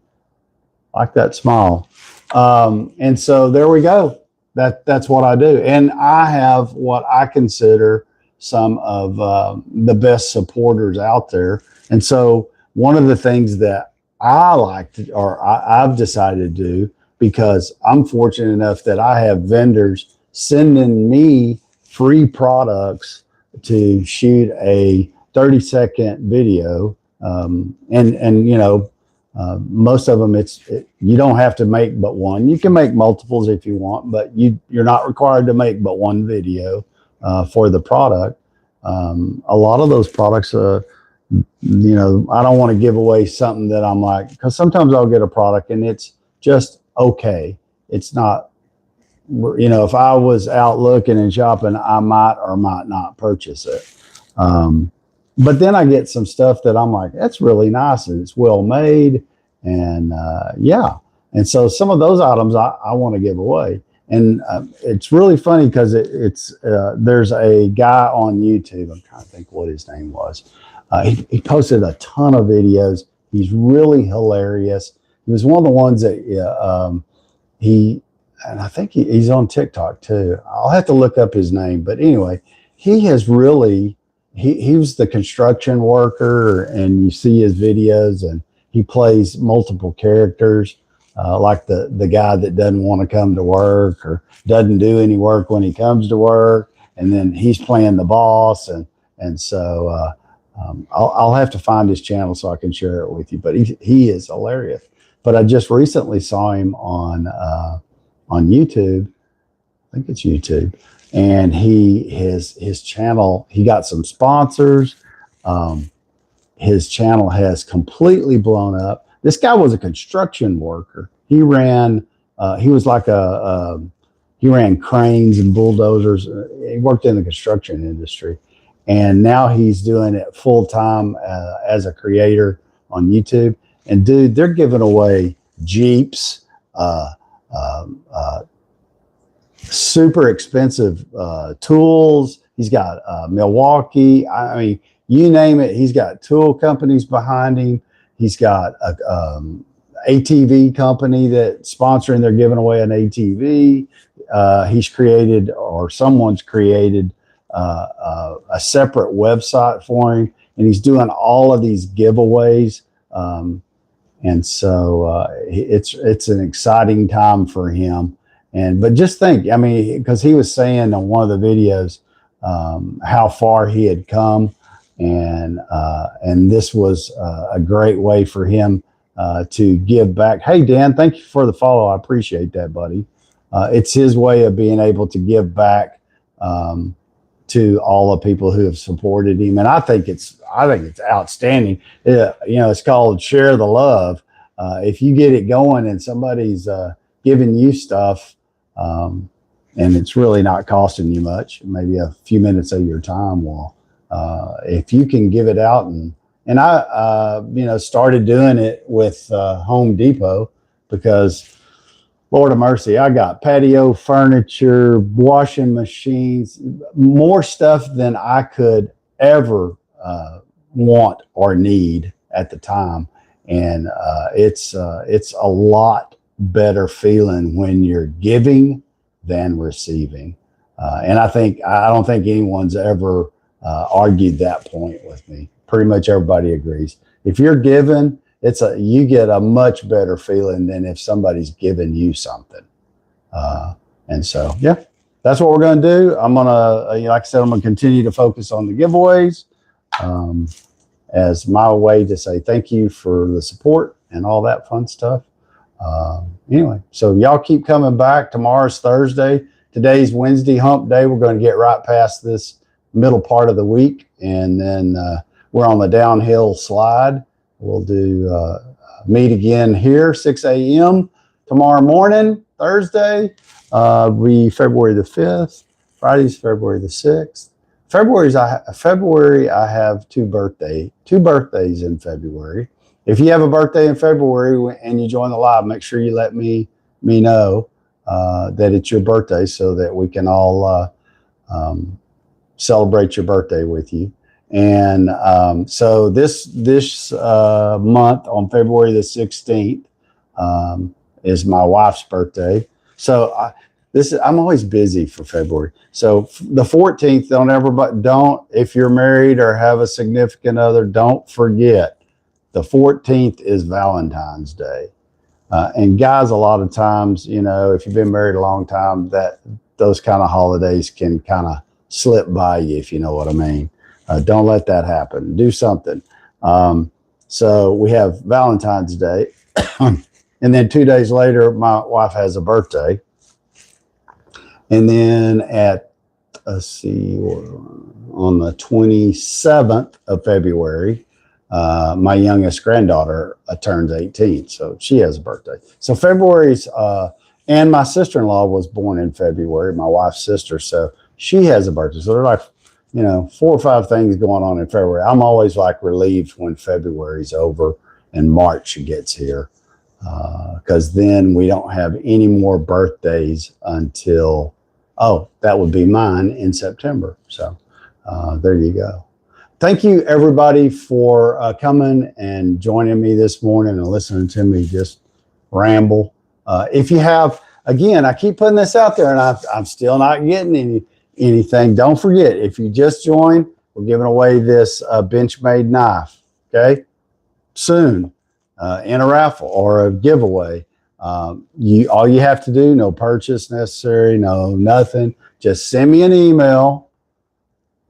Like that smile. And so there we go. That's what I do. And I have what I consider some of the best supporters out there. And so one of the things that I like to, or I've decided to do, because I'm fortunate enough that I have vendors sending me free products to shoot a 30-second video And most of them, you don't have to make but one. You can make multiples if you want, but you're not required to make but one video for the product. A lot of those products, I don't want to give away something that I'm like, because sometimes I'll get a product and it's just okay. It's not, if I was out looking and shopping, I might or might not purchase it. But then I get some stuff that I'm like, that's really nice and it's well made. And yeah. And so some of those items I want to give away. And it's really funny because there's a guy on YouTube. I'm trying to think what his name was. He posted a ton of videos. He's really hilarious. He was one of the ones that and I think he's on TikTok too. I'll have to look up his name. But anyway, he has really, he was the construction worker, and you see his videos, and he plays multiple characters, like the guy that doesn't want to come to work or doesn't do any work when he comes to work. And then he's playing the boss. And so I'll have to find his channel so I can share it with you. But he is hilarious. But I just recently saw him on YouTube. I think it's YouTube. And his channel, he got some sponsors. His channel has completely blown up. This guy was a construction worker. He ran cranes and bulldozers. He worked in the construction industry. And now he's doing it full time as a creator on YouTube. And dude, they're giving away Jeeps, super expensive tools. He's got Milwaukee. I mean, you name it. He's got tool companies behind him. He's got a ATV company that's sponsoring. They're giving away an ATV. He's created, or someone's created, a separate website for him, and he's doing all of these giveaways. And so it's an exciting time for him. But just think, I mean, because he was saying on one of the videos how far he had come, and this was a great way for him to give back. Hey, Dan, thank you for the follow. I appreciate that, buddy. It's his way of being able to give back to all the people who have supported him, and I think it's outstanding. It's called share the love. If you get it going and somebody's giving you stuff, and it's really not costing you much, maybe a few minutes of your time. Well, if you can give it out, and I started doing it with Home Depot, because Lord of mercy, I got patio furniture, washing machines, more stuff than I could ever want or need at the time. And it's a lot better feeling when you're giving than receiving. And I don't think anyone's ever argued that point with me. Pretty much everybody agrees. If you're giving, you get a much better feeling than if somebody's giving you something. And so, yeah, that's what we're going to do. I'm going to, like I said, I'm going to continue to focus on the giveaways as my way to say thank you for the support and all that fun stuff. Anyway, so y'all keep coming back. Tomorrow's Thursday. Today's Wednesday, hump day. We're going to get right past this middle part of the week, and then we're on the downhill slide. We'll do meet again here 6 a.m. tomorrow morning, Thursday. Be February the 5th. Friday's February the 6th. February, I have two birthdays in February. If you have a birthday in February and you join the live, make sure you let me know that it's your birthday, so that we can all celebrate your birthday with you. And so this month, on February the 16th, is my wife's birthday. So I'm always busy for February. So the 14th, if you're married or have a significant other, don't forget, the 14th is Valentine's Day. And guys, a lot of times, if you've been married a long time, those kind of holidays can kind of slip by you, if you know what I mean. Don't let that happen. Do something. So we have Valentine's Day. And then 2 days later, my wife has a birthday. And then let's see, on the 27th of February, my youngest granddaughter turns 18. So she has a birthday. So February's, and my sister-in-law was born in February, my wife's sister. So she has a birthday. So they're like, 4 or 5 things going on in February. I'm always like relieved when February's over and March gets here. Because then we don't have any more birthdays until, that would be mine in September. So there you go. Thank you, everybody, for coming and joining me this morning and listening to me just ramble. If you have, again, I keep putting this out there, and I'm still not getting anything. Don't forget, if you just joined, we're giving away this Benchmade knife, okay? Soon. In a raffle or a giveaway. All you have to do, no purchase necessary, no nothing. Just send me an email,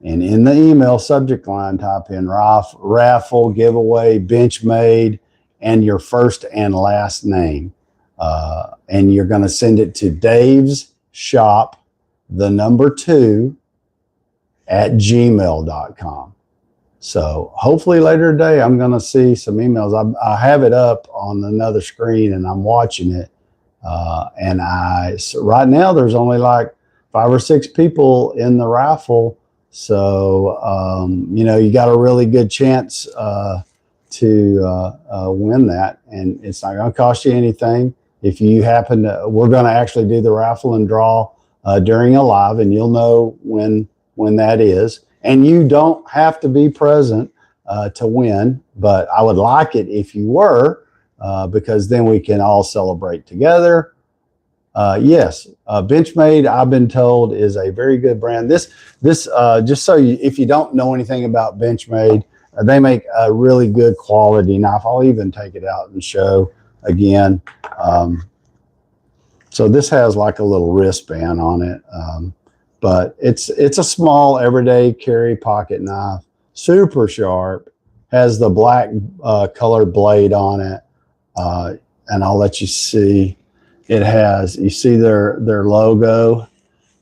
and in the email subject line, type in raffle, giveaway, Benchmade, and your first and last name. And you're going to send it to Dave's Shop, 2 at gmail.com. So hopefully later today, I'm going to see some emails. I have it up on another screen and I'm watching it. So right now there's only like 5 or 6 people in the raffle. So, you got a really good chance to win that. And it's not going to cost you anything. If you happen to, we're going to actually do the raffle and draw during a live, and you'll know when that is. And you don't have to be present to win, but I would like it if you were, because then we can all celebrate together. Yes, Benchmade, I've been told, is a very good brand. This just so if you don't know anything about Benchmade, they make a really good quality knife. I'll even take it out and show again. So this has like a little wristband on it. But it's a small everyday carry pocket knife, super sharp, has the black colored blade on it. And I'll let you see, you see their logo,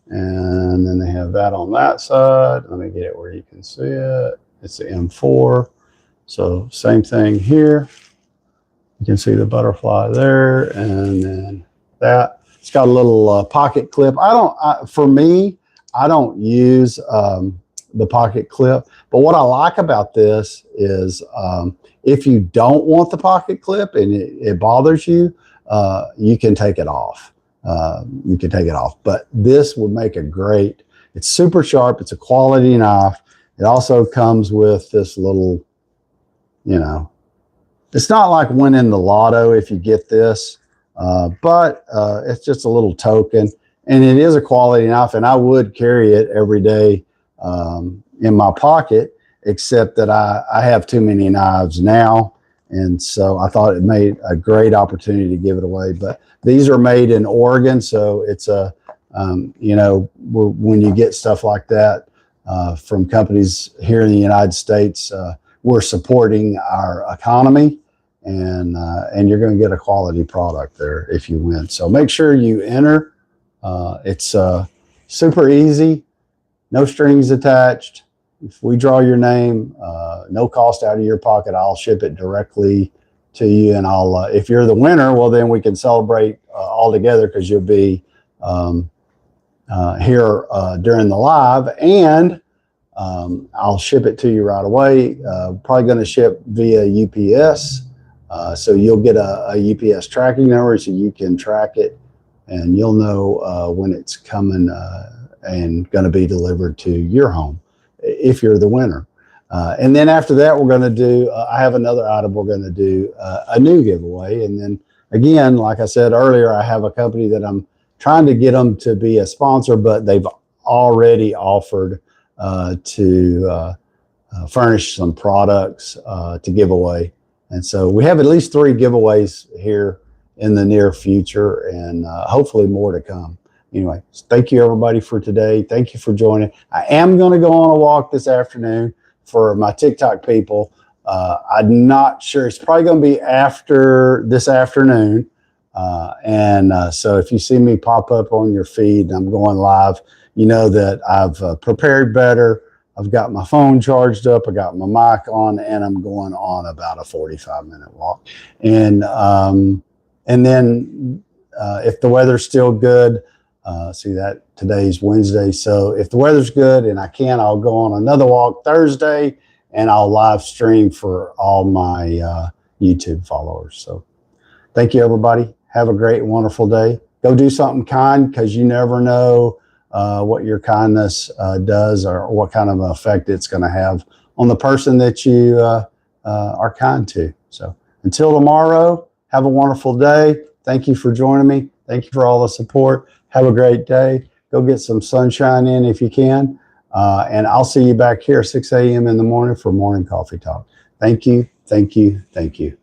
and then they have that on that side. Let me get it where you can see it. It's the M4. So same thing here. You can see the butterfly there, and then that. It's got a little pocket clip. For me, I don't use the pocket clip, but what I like about this is if you don't want the pocket clip and it bothers you, you can take it off. But this would make it's super sharp. It's a quality knife. It also comes with this little, it's not like winning the lotto if you get this, but it's just a little token. And it is a quality knife, and I would carry it every day in my pocket, except that I have too many knives now. And so I thought it made a great opportunity to give it away. But these are made in Oregon, so it's when you get stuff like that from companies here in the United States, we're supporting our economy, and you're going to get a quality product there if you win. So make sure you enter. It's super easy, no strings attached. If we draw your name, no cost out of your pocket, I'll ship it directly to you. And if you're the winner, well, then we can celebrate all together, because you'll be here during the live, and I'll ship it to you right away. Probably going to ship via UPS. So you'll get a UPS tracking number so you can track it, and you'll know when it's coming and going to be delivered to your home if you're the winner. And then after that, we're going to do, I have another item, we're going to do a new giveaway. And then again, like I said earlier, I have a company that I'm trying to get them to be a sponsor, but they've already offered to furnish some products to give away. And so we have at least 3 giveaways here in the near future, and hopefully more to come. Anyway, thank you everybody for today. Thank you for joining. I am going to go on a walk this afternoon for my TikTok people. I'm not sure. It's probably going to be after this afternoon. So if you see me pop up on your feed and I'm going live, you know that I've prepared better. I've got my phone charged up. I got my mic on, and I'm going on about a 45-minute walk. And then if the weather's still good, see that today's Wednesday. So if the weather's good and I can, I'll go on another walk Thursday, and I'll live stream for all my YouTube followers. So thank you, everybody. Have a great and wonderful day. Go do something kind, because you never know what your kindness does, or what kind of effect it's going to have on the person that you are kind to. So until tomorrow, have a wonderful day. Thank you for joining me. Thank you for all the support. Have a great day. Go get some sunshine in if you can. And I'll see you back here 6 a.m. in the morning for Morning Coffee Talk. Thank you. Thank you. Thank you.